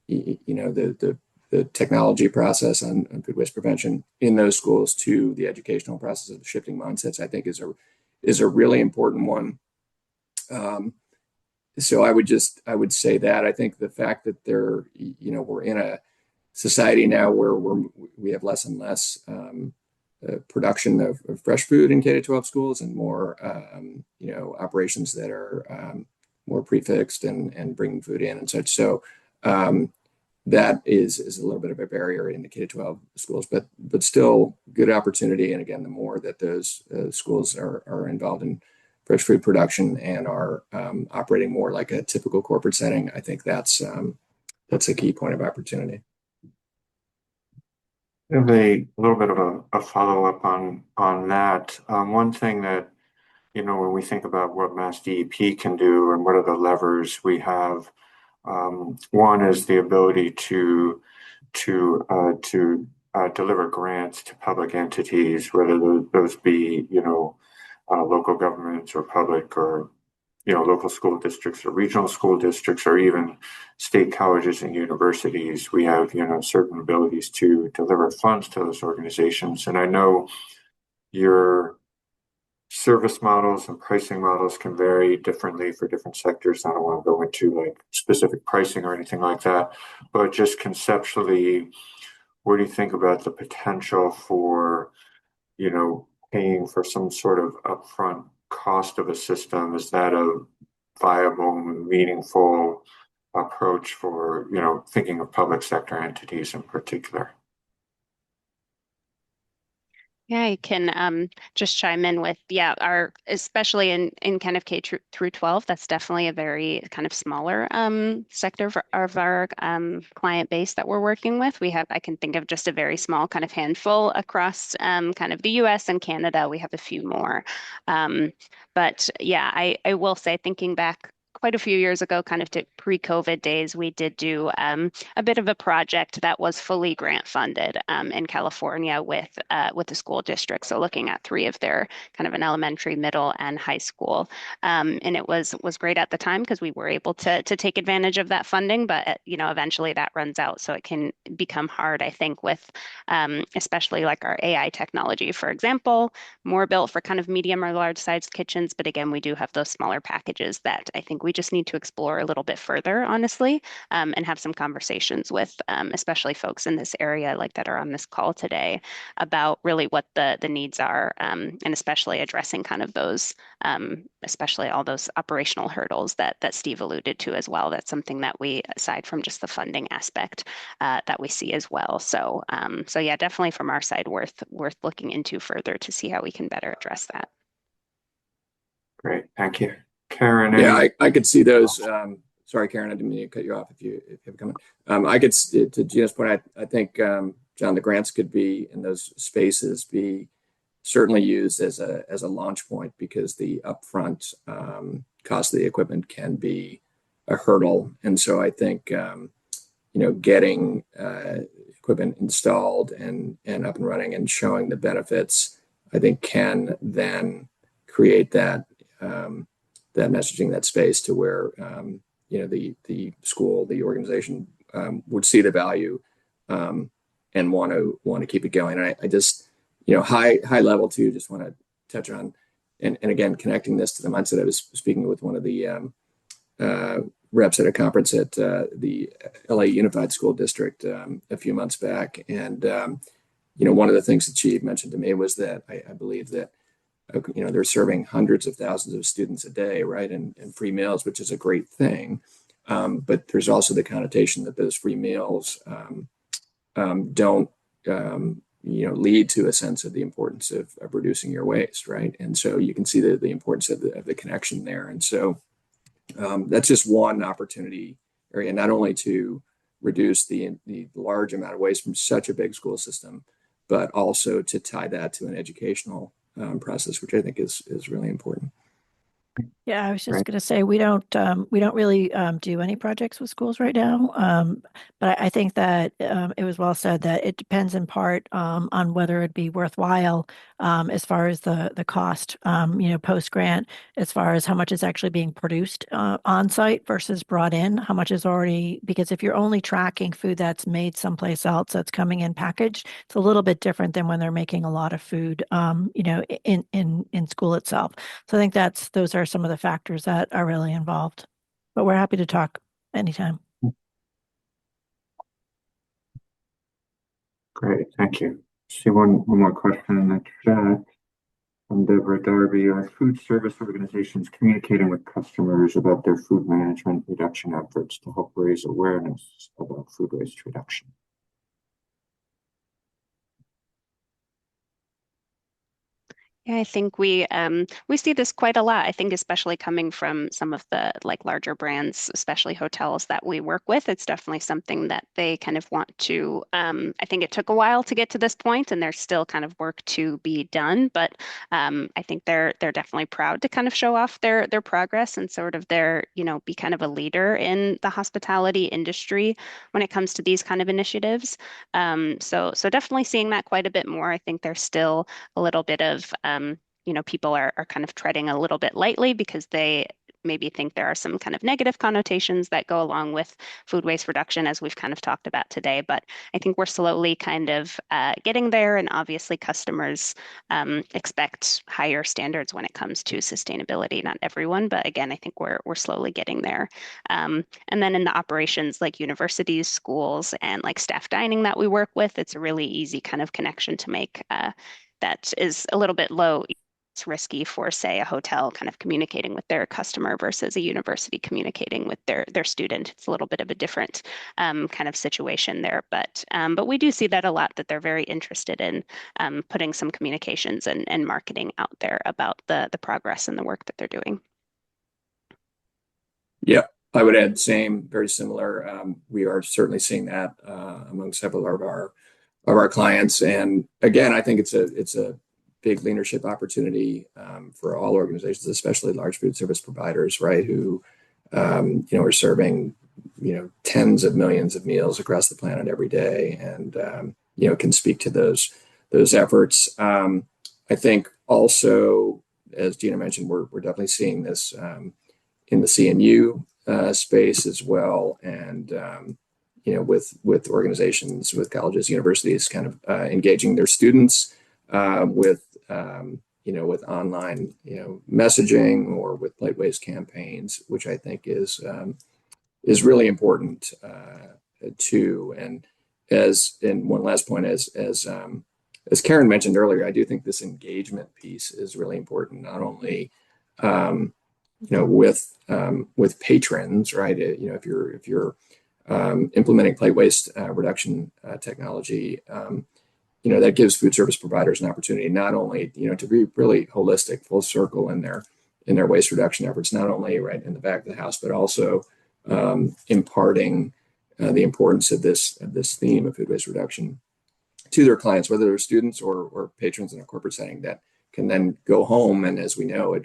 the technology process on food waste prevention in those schools to the educational process of the shifting mindsets, I think is a really important one. So I would say that I think the fact that we're in a society now where we have less and less production of fresh food in K-12 schools, and more operations that are more prefixed and bringing food in and such. So that is a little bit of a barrier in the K-12 schools, but still good opportunity. And again, the more that those schools are involved in fresh food production and are operating more like a typical corporate setting, I think that's a key point of opportunity. I have a little bit of a follow-up on that. One thing that when we think about what MassDEP can do and what are the levers we have, one is the ability to deliver grants to public entities, whether those be, local governments or public or, local school districts or regional school districts or even state colleges and universities. We have, certain abilities to deliver funds to those organizations. And I know your service models and pricing models can vary differently for different sectors. I don't want to go into like specific pricing or anything like that, but just conceptually, what do you think about the potential for, paying for some sort of upfront cost of a system? Is that a viable, meaningful approach for, thinking of public sector entities in particular? Yeah, I can just chime in with, our, especially in kind of K through 12, that's definitely a very kind of smaller sector of our client base that we're working with. I can think of just a very small kind of handful across kind of the US and Canada. We have a few more. But yeah, I will say, thinking back quite a few years ago, kind of to pre-COVID days, we did do a bit of a project that was fully grant funded in California with the school district. So looking at three of their kind of an elementary, middle, and high school, and it was great at the time because we were able to take advantage of that funding. But eventually that runs out, so it can become hard, I think, with especially like our AI technology, for example, more built for kind of medium or large sized kitchens. But again, we do have those smaller packages that I think we just need to explore a little bit further, honestly, and have some conversations with especially folks in this area like that are on this call today about really what the needs are, and especially addressing kind of those, especially all those operational hurdles that Steve alluded to as well. That's something that we, aside from just the funding aspect, that we see as well. So yeah, definitely from our side, worth looking into further to see how we can better address that. Great, thank you. Karen, Yeah, I could see those. Sorry, Karen, I didn't mean to cut you off if you have a comment. I could, to Gina's point, I think, John, the grants could be in those spaces be certainly used as a launch point, because the upfront cost of the equipment can be a hurdle. And so I think, getting equipment installed and up and running and showing the benefits, I think, can then create that messaging, that space to where the school, the organization would see the value and want to keep it going. And I just, high level too, just want to touch on, and again, connecting this to the mindset. I was speaking with one of the reps at a conference at the LA Unified School District a few months back, and one of the things that she mentioned to me was that I believe that they're serving hundreds of thousands of students a day, right, and free meals, which is a great thing. But there's also the connotation that those free meals don't lead to a sense of the importance of reducing your waste, right? And so you can see the importance of the connection there. And so that's just one opportunity area, not only to reduce the large amount of waste from such a big school system, but also to tie that to an educational process, which I think is really important. Yeah, I was just going to say we don't really do any projects with schools right now, but I think that it was well said that it depends in part on whether it'd be worthwhile as far as the cost, post grant, as far as how much is actually being produced on site versus brought in, how much is already, because if you're only tracking food that's made someplace else that's coming in packaged, it's a little bit different than when they're making a lot of food, in school itself. So I think those are some of the factors that are really involved, but we're happy to talk anytime. Great, thank you. See one more question in the chat from Deborah Darby. Are food service organizations communicating with customers about their food management reduction efforts to help raise awareness about food waste reduction? Yeah, I think we see this quite a lot. I think especially coming from some of the like larger brands, especially hotels that we work with, it's definitely something that they kind of want to. I think it took a while to get to this point, and there's still kind of work to be done. But I think they're definitely proud to kind of show off their progress and sort of their, be kind of a leader in the hospitality industry when it comes to these kind of initiatives. So definitely seeing that quite a bit more. I think there's still a little bit of people are kind of treading a little bit lightly because they maybe think there are some kind of negative connotations that go along with food waste reduction, as we've kind of talked about today. But I think we're slowly kind of getting there, and obviously customers expect higher standards when it comes to sustainability. Not everyone, but again, I think we're slowly getting there. And then in the operations like universities, schools, and like staff dining that we work with, it's a really easy kind of connection to make. That is a little bit low. It's risky for, say, a hotel kind of communicating with their customer versus a university communicating with their student. It's a little bit of a different kind of situation there, but we do see that a lot, that they're very interested in putting some communications and marketing out there about the progress and the work that they're doing. Yeah, I would add same, very similar. We are certainly seeing that among several of our clients, and again, I think it's a big leadership opportunity for all organizations, especially large food service providers, right? Who are serving tens of millions of meals across the planet every day, and can speak to those efforts. I think also, as Gina mentioned, we're definitely seeing this in the CNU space as well, and with organizations, with colleges, universities, kind of engaging their students with online messaging or with plate waste campaigns, which I think is really important too. And one last point, as Karen mentioned earlier, I do think this engagement piece is really important, not only with patrons, right? If you're implementing plate waste reduction technology, that gives food service providers an opportunity not only to be really holistic, full circle in their waste reduction efforts, not only right in the back of the house, but also imparting the importance of this theme of food waste reduction to their clients, whether they're students or patrons in a corporate setting, that can then go home and, as we know,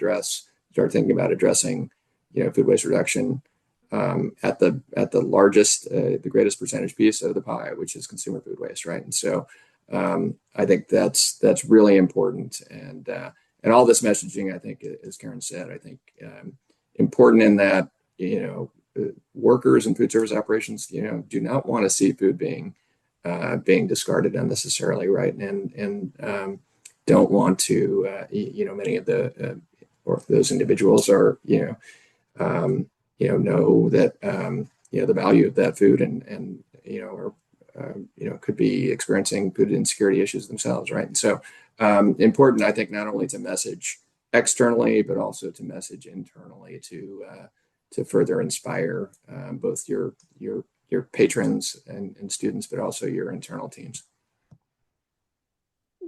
start thinking about addressing food waste reduction at the largest, the greatest percentage piece of the pie, which is consumer food waste, right? And so I think that's really important, and all this messaging, I think, as Karen said, I think important in that workers in food service operations do not want to see food being discarded unnecessarily, right? And don't want to many of the or those individuals are know that the value of that food, and or could be experiencing food insecurity issues themselves, right? And so important, I think, not only to message externally, but also to message internally to further inspire both your patrons and students, but also your internal teams.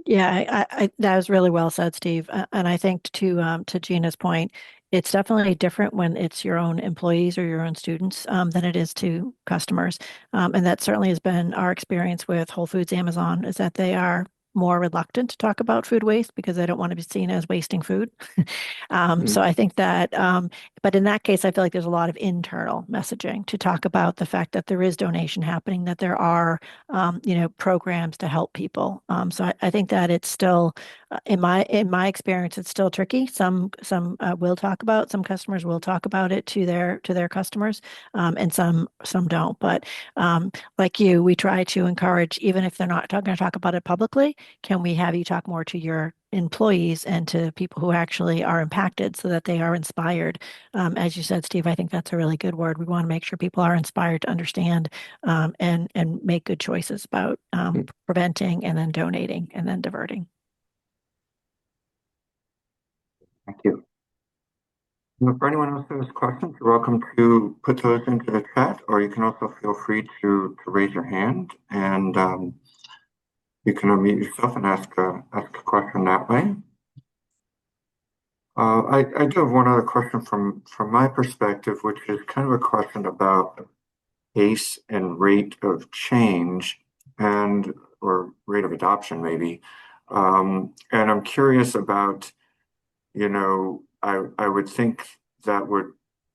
Yeah, that was really well said, Steve. And I think to Gina's point, it's definitely different when it's your own employees or your own students than it is to customers. And that certainly has been our experience with Whole Foods, Amazon, is that they are more reluctant to talk about food waste because they don't want to be seen as wasting food. So I think that, but in that case, I feel like there's a lot of internal messaging to talk about the fact that there is donation happening, that there are, programs to help people. So I think that it's still, in my experience, it's still tricky. Some will talk about, some customers will talk about it to their customers, and some don't. But like you, we try to encourage, even if they're not going to talk about it publicly, can we have you talk more to your employees and to people who actually are impacted so that they are inspired? As you said, Steve, I think that's a really good word. We want to make sure people are inspired to understand and make good choices about preventing and then donating and then diverting. Thank you. And for anyone else who has questions, you're welcome to put those into the chat, or you can also feel free to raise your hand, and you can unmute yourself and ask a question that way. I do have one other question from my perspective, which is kind of a question about pace and rate of change and or rate of adoption maybe. And I'm curious about, I would think that would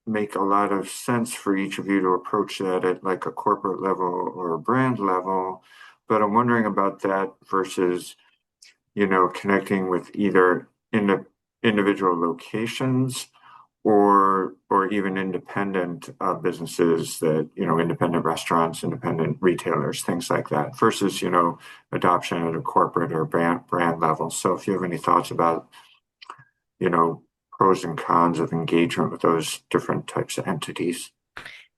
make a lot of sense for each of you to approach that at like a corporate level or a brand level. But I'm wondering about that versus, connecting with either in the individual locations or even independent businesses that, independent restaurants, independent retailers, things like that, versus, adoption at a corporate or brand level. So if you have any thoughts about, pros and cons of engagement with those different types of entities.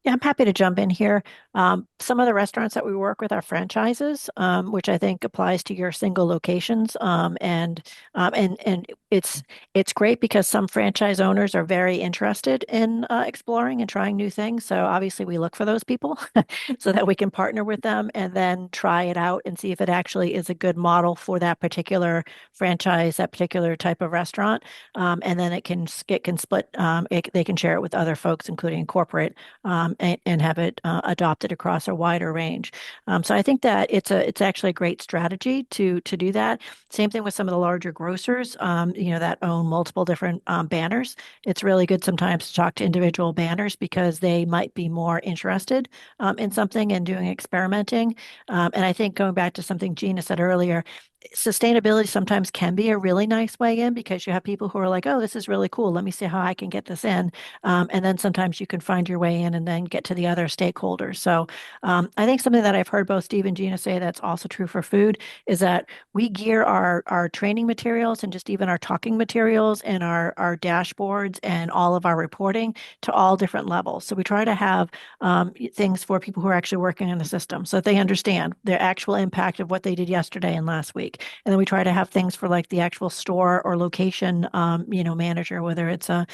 Yeah, I'm happy to jump in here. Some of the restaurants that we work with are franchises, which I think applies to your single locations. And it's great because some franchise owners are very interested in exploring and trying new things. So obviously we look for those people so that we can partner with them and then try it out and see if it actually is a good model for that particular franchise, that particular type of restaurant. And then it can split. They can share it with other folks, including corporate. And have it adopted across a wider range. So I think that it's actually a great strategy to do that. Same thing with some of the larger grocers, that own multiple different banners. It's really good sometimes to talk to individual banners because they might be more interested in something and doing experimenting. And I think going back to something Gina said earlier, sustainability sometimes can be a really nice way in because you have people who are like, oh, this is really cool. Let me see how I can get this in. And then sometimes you can find your way in and then get to the other stakeholders. So I think something that I've heard both Steve and Gina say that's also true for food is that we gear our training materials and just even our talking materials and our dashboards and all of our reporting to all different levels. So we try to have things for people who are actually working in the system so that they understand the actual impact of what they did yesterday and last week. And then we try to have things for like the actual store or location, manager, whether it's a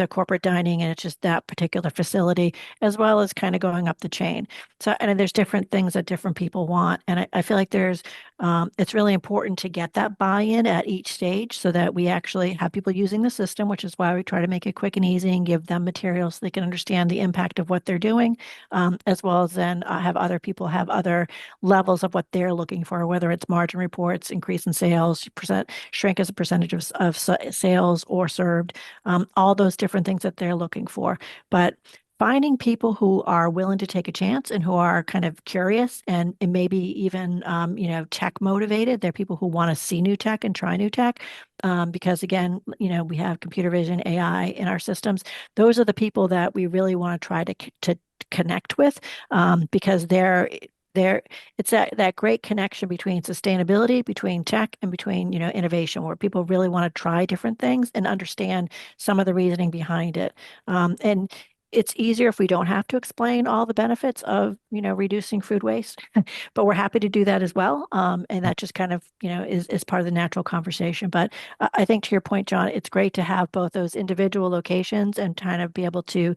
corporate dining and it's just that particular facility, as well as kind of going up the chain. So, and there's different things that different people want. And I feel like it's really important to get that buy-in at each stage so that we actually have people using the system, which is why we try to make it quick and easy and give them materials so they can understand the impact of what they're doing, as well as then have other people have other levels of what they're looking for, whether it's margin reports, increase in sales, shrink as a percentage of sales or served, all those different things that they're looking for. But finding people who are willing to take a chance and who are kind of curious and maybe even tech motivated. They're people who want to see new tech and try new tech. Because again, we have computer vision, AI in our systems. Those are the people that we really want to try to connect with, because it's that great connection between sustainability, between tech, and between innovation, where people really want to try different things and understand some of the reasoning behind it. And it's easier if we don't have to explain all the benefits of reducing food waste, but we're happy to do that as well. And that just kind of is part of the natural conversation. But I think to your point, John, it's great to have both those individual locations and kind of be able to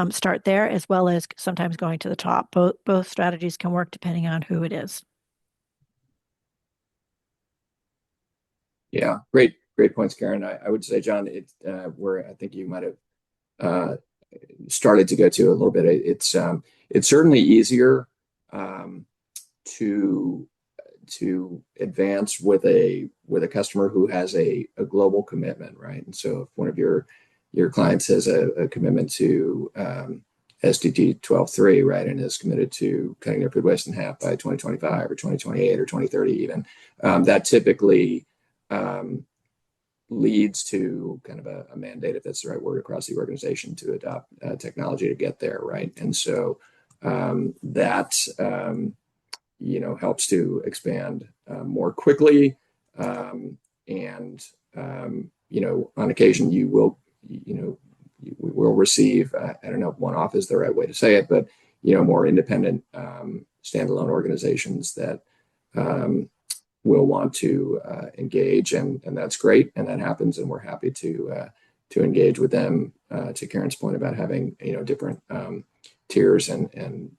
start there as well as sometimes going to the top. Both strategies can work depending on who it is. Yeah, great points, Karen. I would say, John, where I think you might have started to go to a little bit. It's certainly easier to advance with a customer who has a global commitment, right? And so if one of your clients has a commitment to SDG 12.3, right, and is committed to cutting their food waste in half by 2025 or 2028 or 2030 even, that typically leads to kind of a mandate, if that's the right word, across the organization to adopt technology to get there, right? And so that helps to expand more quickly, and on occasion you will receive, I don't know if one-off is the right way to say it, but more independent standalone organizations that will want to engage, and that's great, and that happens, and we're happy to engage with them. To Karen's point about having different tiers and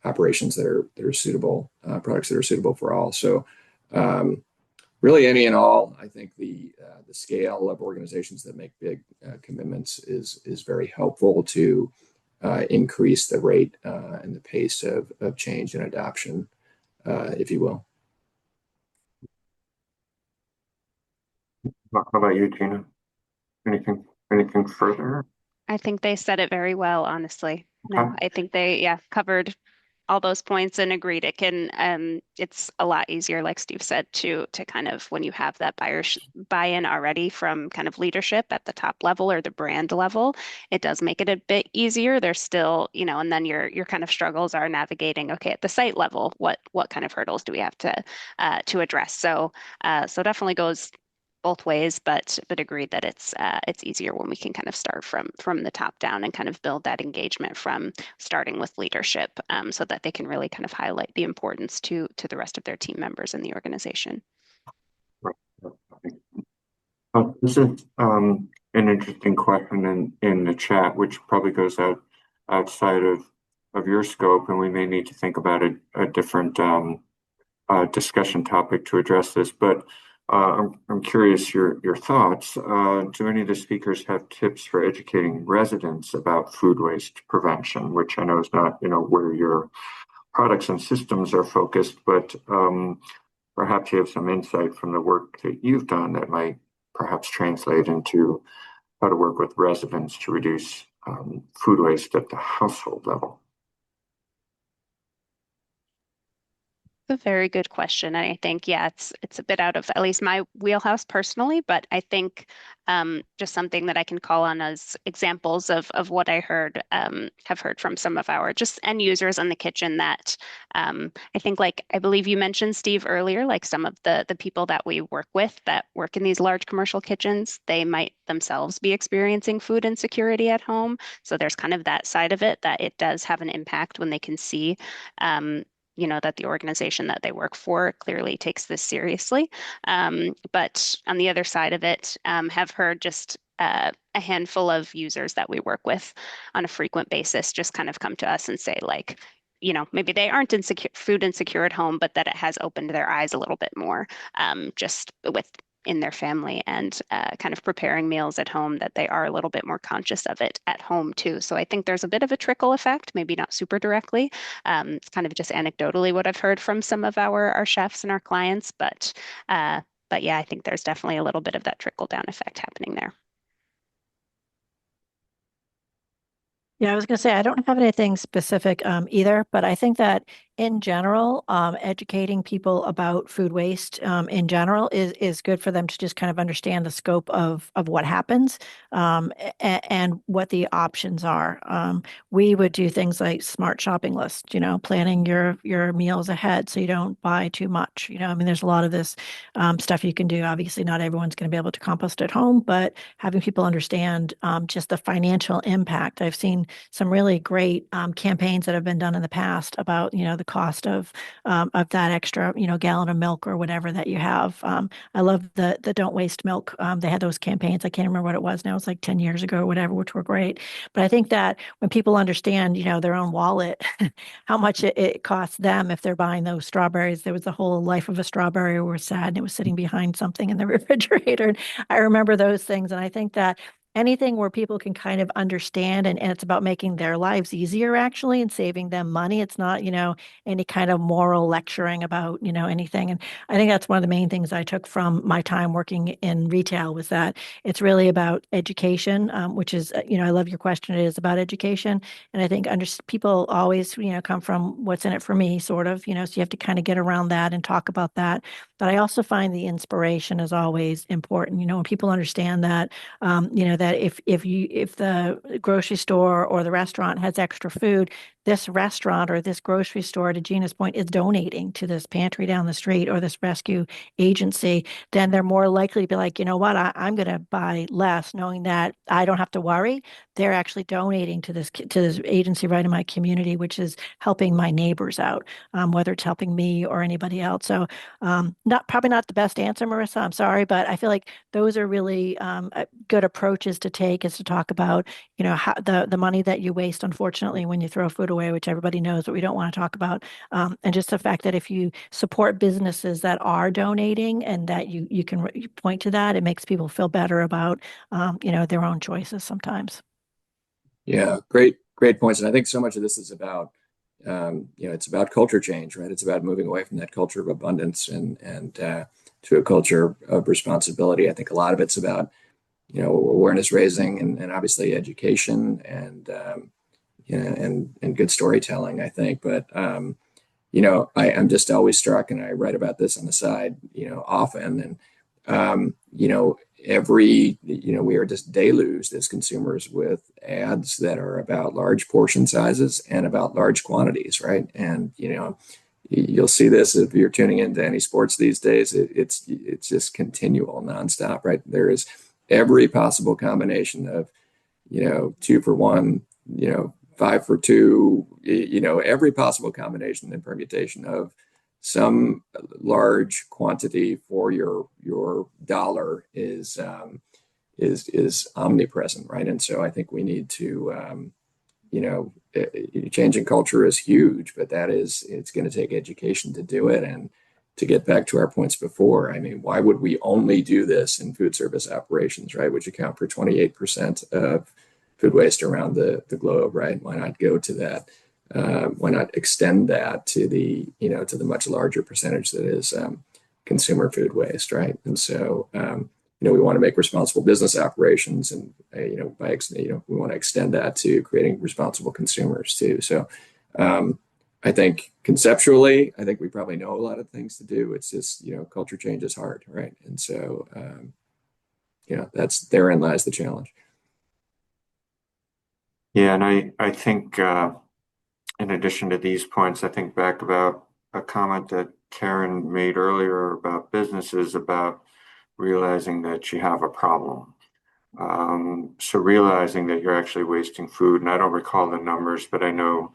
operations that are suitable, products that are suitable for all. So really any and all. I think the scale of organizations that make big commitments is very helpful to increase the rate and the pace of change and adoption, if you will. How about you, Gina? Anything further? I think they said it very well, honestly. No, Okay. I think they, yeah, covered all those points and agreed. It can, it's a lot easier, like Steve said, to kind of when you have that buy-in already from kind of leadership at the top level or the brand level, it does make it a bit easier. There's still, and then your kind of struggles are navigating, okay, at the site level, what kind of hurdles do we have to address? So definitely goes both ways, but agreed that it's easier when we can kind of start from the top down and kind of build that engagement from starting with leadership, so that they can really kind of highlight the importance to the rest of their team members in the organization. Right. This is an interesting question in the chat, which probably goes outside of your scope, and we may need to think about a different discussion topic to address this. But I'm curious your thoughts. Do any of the speakers have tips for educating residents about food waste prevention, which I know is not where your products and systems are focused, but perhaps you have some insight from the work that you've done that might perhaps translate into how to work with residents to reduce food waste at the household level. A very good question. And I think, yeah, it's a bit out of at least my wheelhouse personally, but I think just something that I can call on as examples of what I have heard from some of our just end users in the kitchen that I think, like, I believe you mentioned, Steve, earlier, like some of the people that we work with that work in these large commercial kitchens, they might themselves be experiencing food insecurity at home. So there's kind of that side of it that it does have an impact when they can see that the organization that they work for clearly takes this seriously. But on the other side of it, have heard just a handful of users that we work with on a frequent basis just kind of come to us and say, like, maybe they aren't food insecure at home, but that it has opened their eyes a little bit more, just in their family and kind of preparing meals at home, that they are a little bit more conscious of it at home too. So I think there's a bit of a trickle effect, maybe not super directly. It's kind of just anecdotally what I've heard from some of our chefs and our clients, but yeah, I think there's definitely a little bit of that trickle down effect happening there. Yeah, I was going to say, I don't have anything specific either, but I think that in general, educating people about food waste in general is good for them to just kind of understand the scope of what happens and what the options are. We would do things like smart shopping lists, planning your meals ahead so you don't buy too much. I mean, there's a lot of this stuff you can do. Obviously, not everyone's going to be able to compost at home, but having people understand just the financial impact. I've seen some really great campaigns that have been done in the past about, the cost of that extra, gallon of milk or whatever that you have. I love the Don't Waste Milk. They had those campaigns. I can't remember what it was now. It's like 10 years ago or whatever, which were great. But I think that when people understand, their own wallet, how much it costs them if they're buying those strawberries. There was the whole life of a strawberry where sad and it was sitting behind something in the refrigerator. And I remember those things. And I think that anything where people can kind of understand and it's about making their lives easier actually and saving them money. It's not, any kind of moral lecturing about, anything. And I think that's one of the main things I took from my time working in retail was that it's really about education, which is, I love your question. It is about education. And I think people always, come from what's in it for me, sort of, so you have to kind of get around that and talk about that. But I also find the inspiration is always important, when people understand that, that if the grocery store or the restaurant has extra food, this restaurant or this grocery store, to Gina's point, is donating to this pantry down the street or this rescue agency, then they're more likely to be like, you know what, I'm going to buy less, knowing that I don't have to worry. They're actually donating to this agency right in my community, which is helping my neighbors out, whether it's helping me or anybody else. So probably not the best answer, Marissa. I'm sorry, but I feel like those are really good approaches to take, is to talk about, how the money that you waste, unfortunately, when you throw food away, which everybody knows, but we don't want to talk about. And just the fact that if you support businesses that are donating and that you can point to that, it makes people feel better about, their own choices sometimes. Yeah, great points. And I think so much of this is about, it's about culture change, right? It's about moving away from that culture of abundance and to a culture of responsibility. I think a lot of it's about, awareness raising and obviously education and good storytelling, I think. But I'm just always struck, and I write about this on the side, often, and we are just deluged as consumers with ads that are about large portion sizes and about large quantities, right? And you'll see this if you're tuning into any sports these days. It's just continual, nonstop, right? There is every possible combination of 2 for 1, 5 for 2, every possible combination and permutation of some large quantity for your dollar is omnipresent, right? And so I think we need to, changing culture is huge, but it's going to take education to do it. And to get back to our points before, I mean, why would we only do this in food service operations, right, which account for 28% of food waste around the globe, right? Why not go to that? Why not extend that to the much larger percentage that is consumer food waste, right? And so, we want to make responsible business operations, and we want to extend that to creating responsible consumers too. So, I think conceptually, I think we probably know a lot of things to do. It's just culture change is hard, right? And so, therein lies the challenge. Yeah, and I think in addition to these points, I think back about a comment that Karen made earlier about businesses, about realizing that you have a problem. So realizing that you're actually wasting food, and I don't recall the numbers, but I know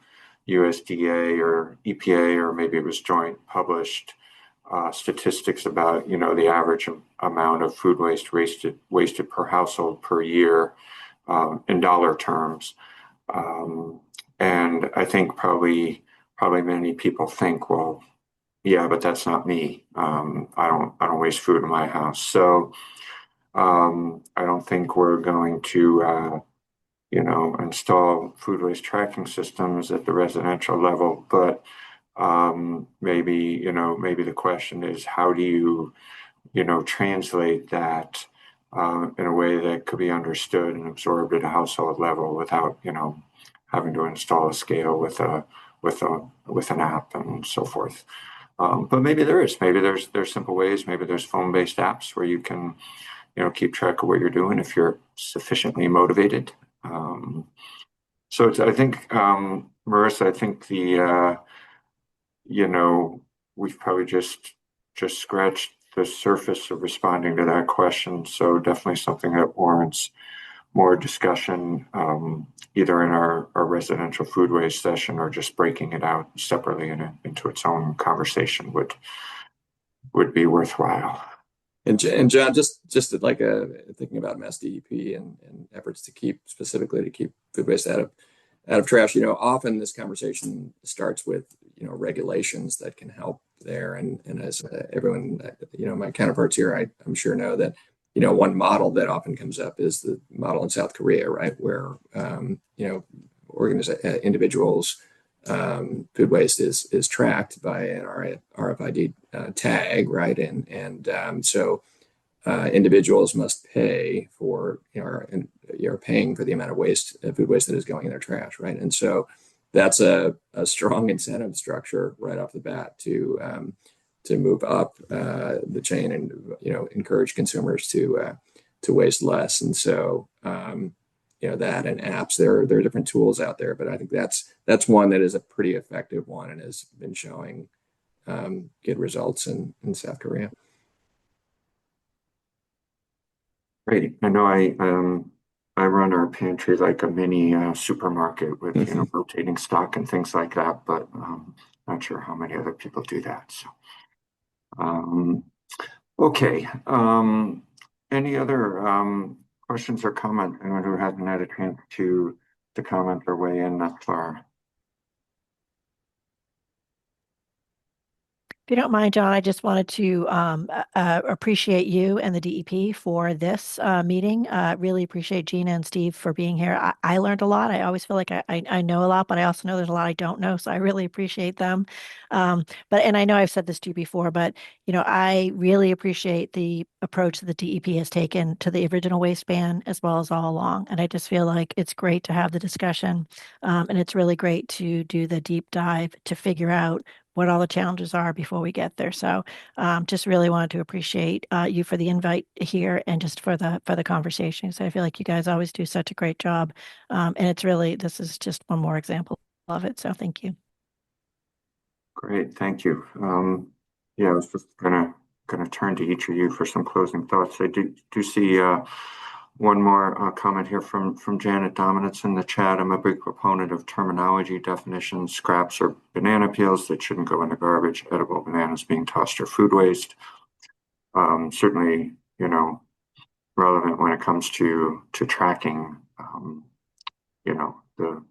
USDA or EPA, or maybe it was joint, published statistics about the average amount of food wasted per household per year in dollar terms. And I think probably many people think, well, yeah, but that's not me. I don't waste food in my house. So I don't think we're going to install food waste tracking systems at the residential level, but maybe the question is, how do you translate that in a way that could be understood and absorbed at a household level without having to install a scale with an app and so forth. But maybe there's simple ways. Maybe there's phone-based apps where you can keep track of what you're doing if you're sufficiently motivated. So I think Marissa, I think we've probably just scratched the surface of responding to that question. So definitely something that warrants more discussion, either in our residential food waste session or just breaking it out separately into its own conversation would be worthwhile. And John, just thinking about MassDEP and efforts to keep food waste out of trash. Often this conversation starts with regulations that can help there. And as everyone, my counterparts here, I'm sure know that one model that often comes up is the model in South Korea, right, where individuals' food waste is tracked by an RFID tag, right, and so individuals must pay for are paying for the amount of food waste that is going in their trash, right, and so that's a strong incentive structure right off the bat to move up the chain and encourage consumers to waste less. And so that and apps, there are different tools out there, but I think that's one that is a pretty effective one and has been showing good results in South Korea. Great. I know I run our pantry like a mini supermarket with rotating stock and things like that, but not sure how many other people do that. So okay. Any other questions or comment? Anyone who hasn't had a chance to comment or weigh in thus far? If you don't mind, John, I just wanted to appreciate you and the DEP for this meeting. Really appreciate Gina and Steve for being here. I learned a lot. I always feel like I know a lot, but I also know there's a lot I don't know. So I really appreciate them. And I know I've said this to you before, but I really appreciate the approach that the DEP has taken to the original waste ban as well as all along. And I just feel like it's great to have the discussion, and it's really great to do the deep dive to figure out what all the challenges are before we get there. So just really wanted to appreciate you for the invite here and just for the conversation. So I feel like you guys always do such a great job. And this is just one more example of it. So thank you. Great, thank you. Yeah, I was just gonna turn to each of you for some closing thoughts. I do see one more comment here from Janet Dominitz in the chat. I'm a big proponent of terminology definitions. Scraps or banana peels that shouldn't go in the garbage. Edible bananas being tossed or food waste. Certainly, relevant when it comes to tracking, the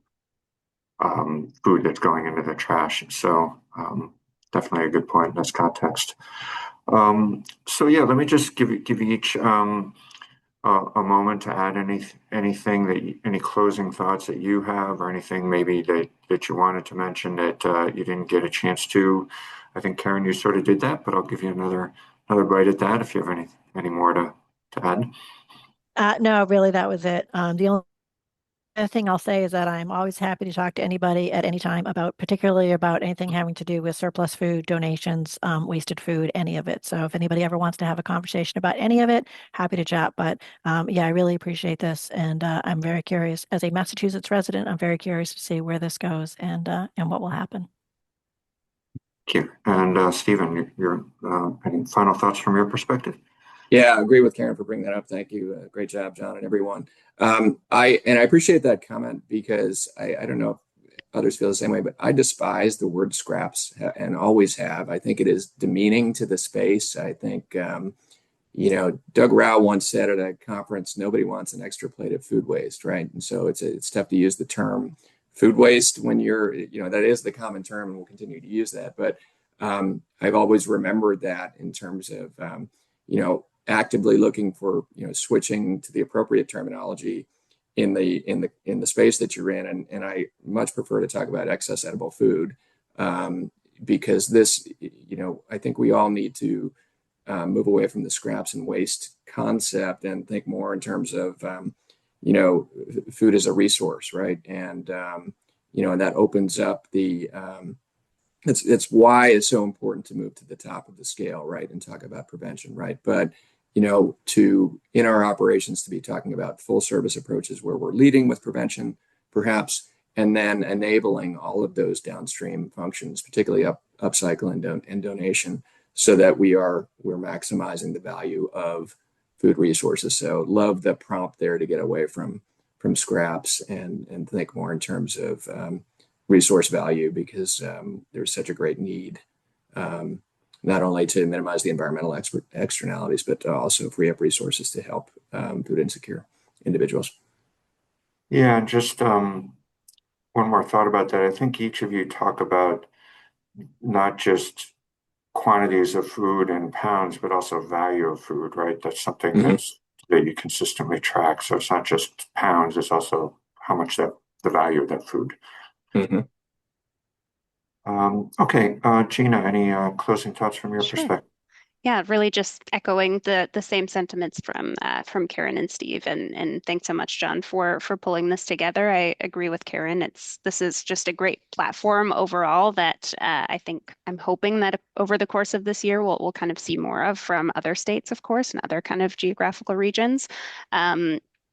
food that's going into the trash. So definitely a good point in this context. So yeah, let me just give you each a moment to add any closing thoughts that you have, or anything maybe that you wanted to mention that you didn't get a chance to. I think Karen, you sort of did that, but I'll give you another bite at that if you have any more to add. No, really, that was it. The only thing I'll say is that I'm always happy to talk to anybody at any time particularly about anything having to do with surplus food, donations, wasted food, any of it. So if anybody ever wants to have a conversation about any of it, happy to chat. But yeah, I really appreciate this, and I'm very curious. As a Massachusetts resident, I'm very curious to see where this goes and what will happen. Thank you. And Stephen, your any final thoughts from your perspective? Yeah, I agree with Karen for bringing that up. Thank you. Great job, John, and everyone. I appreciate that comment because I don't know if others feel the same way, but I despise the word scraps and always have. I think it is demeaning to the space. I think, Doug Rao once said at a conference, nobody wants an extra plate of food waste, right? And so it's tough to use the term food waste when that is the common term, and we'll continue to use that. But I've always remembered that in terms of, actively looking for switching to the appropriate terminology in the space that you're in, and I much prefer to talk about excess edible food, because this I think we all need to move away from the scraps and waste concept and think more in terms of food as a resource, right? And and that opens up the it's why it's so important to move to the top of the scale, right, and talk about prevention, right? But in our operations to be talking about full service approaches where we're leading with prevention, perhaps, and then enabling all of those downstream functions, particularly upcycle and donation, so that we're maximizing the value of food resources. So love the prompt there to get away from scraps and think more in terms of resource value, because there's such a great need, not only to minimize the environmental externalities, but to also free up resources to help food insecure individuals. Yeah, and just one more thought about that. I think each of you talk about not just quantities of food in pounds, but also value of food, right? That's something that you consistently track. So it's not just pounds, it's also how much the value of that food. Okay, Gina, any closing thoughts from your perspective? Yeah, really just echoing the same sentiments from Karen and Steve, and thanks so much, John, for pulling this together. I agree with Karen. This is just a great platform overall that I'm hoping that over the course of this year we'll kind of see more of from other states, of course, and other kind of geographical regions.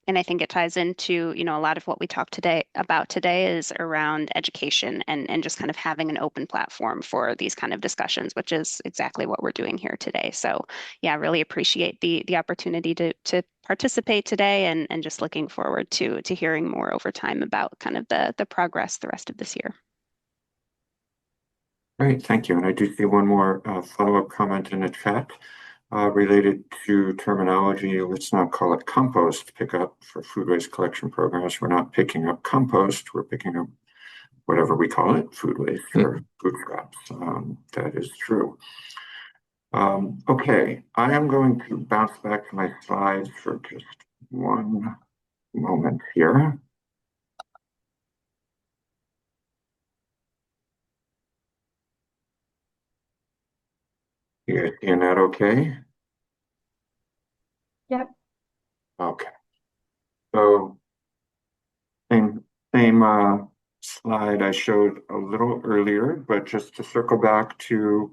And I think it ties into, a lot of what we talked about today is around education and just kind of having an open platform for these kind of discussions, which is exactly what we're doing here today. So yeah, really appreciate the opportunity to participate today, and just looking forward to hearing more over time about kind of the progress the rest of this year. Great, thank you. And I do see one more follow-up comment in the chat. Related to terminology, let's not call it compost pickup for food waste collection programs. We're not picking up compost, we're picking up whatever we call it, food waste or food scraps. That is true. Okay, I am going to bounce back to my slides for just one moment here. You guys seeing that okay? Yep. Okay. So same slide I showed a little earlier, but just to circle back to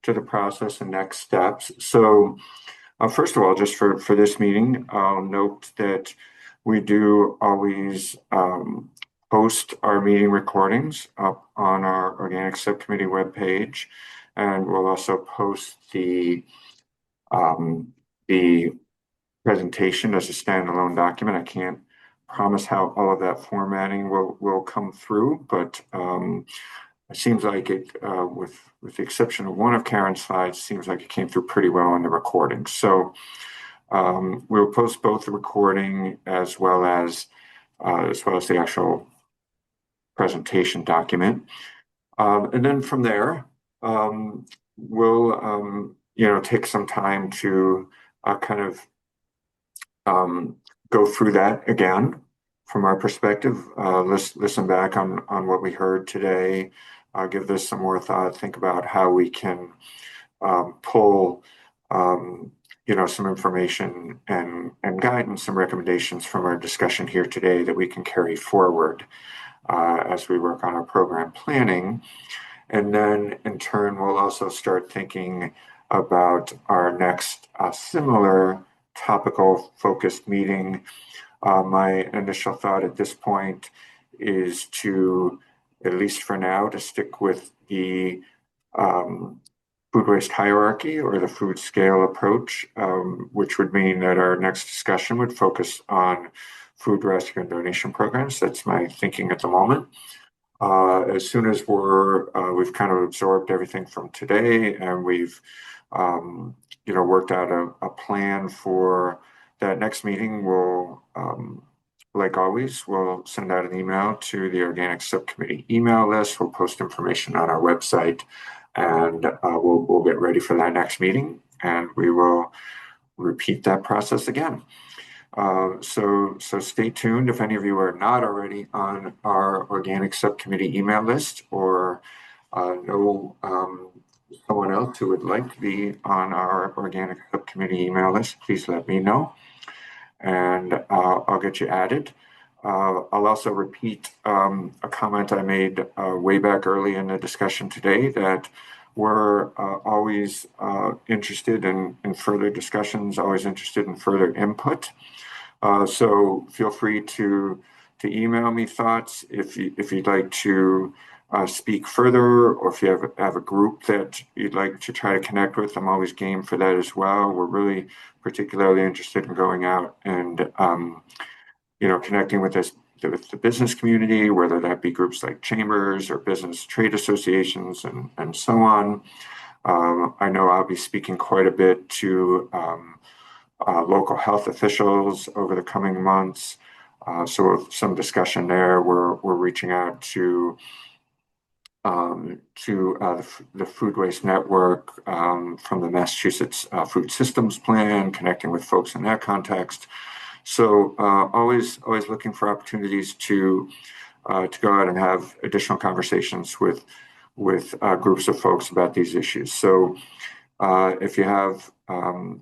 the process and next steps. So first of all, just for this meeting, I'll note that we do always post our meeting recordings up on our organic subcommittee webpage, and we'll also post the presentation as a standalone document. I can't promise how all of that formatting will come through, but it seems like it, with the exception of one of Karen's slides, seems like it came through pretty well in the recording. So we'll post both the recording as well as the actual presentation document, and then from there we'll take some time to kind of go through that again from our perspective, listen back on what we heard today, give this some more thought, think about how we can pull some information and guidance, some recommendations from our discussion here today that we can carry forward as we work on our program planning. And then in turn, we'll also start thinking about our next similar topical focused meeting. My initial thought at this point is to, at least for now, to stick with the food waste hierarchy or the food scale approach, which would mean that our next discussion would focus on food rescue and donation programs. That's my thinking at the moment. As soon as we've kind of absorbed everything from today and we've worked out a plan for that next meeting, we'll like always, we'll send out an email to the organic subcommittee email list. We'll post information on our website, and we'll get ready for that next meeting, and we will repeat that process again. So stay tuned. If any of you are not already on our organic subcommittee email list or know someone else who would like to be on our organic subcommittee email list, please let me know, and I'll get you added. I'll also repeat a comment I made way back early in the discussion today, that we're always interested in further discussions, always interested in further input. So feel free to email me thoughts if you'd like to speak further, or if you have a group that you'd like to try to connect with. I'm always game for that as well. We're really particularly interested in going out and connecting with the business community, whether that be groups like chambers or business trade associations and so on. I know I'll be speaking quite a bit to local health officials over the coming months. So some discussion there. We're reaching out to the Food Waste Network from the Massachusetts Food Systems Plan, connecting with folks in that context. So always looking for opportunities to go out and have additional conversations with groups of folks about these issues. So if you have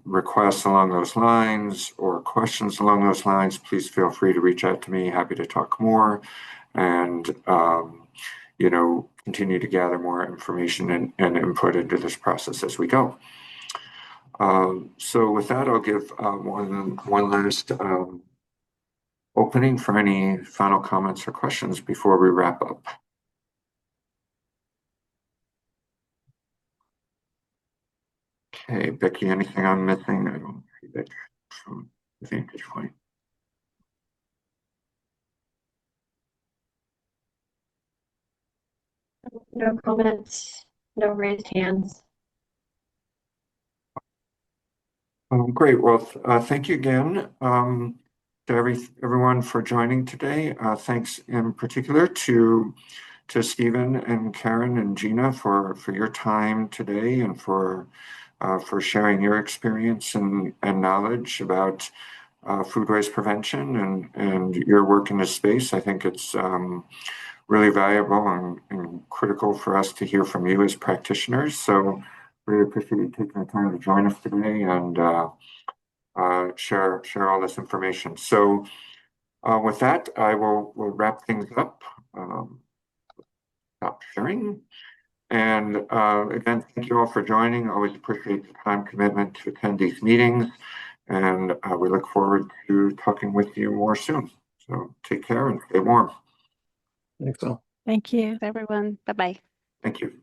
requests along those lines or questions along those lines, please feel free to reach out to me. Happy to talk more and continue to gather more information and input into this process as we go. So with that, I'll give one last opening for any final comments or questions before we wrap up. Okay, Becky, anything I'm missing? I don't see that from the vantage point. No comments, no raised hands. Great. Well, thank you again to everyone for joining today. Thanks in particular to to Stephen and Karen and Gina for your time today and for sharing your experience and knowledge about food waste prevention and your work in this space. I think it's really valuable and critical for us to hear from you as practitioners. So really appreciate you taking the time to join us today and share all this information. So with that, we'll wrap things up. Stop sharing. And again, thank you all for joining. Always appreciate the time commitment to attend these meetings. And we look forward to talking with you more soon. So take care and stay warm. Thanks all. Thank you. Everyone. Bye-bye. Thank you.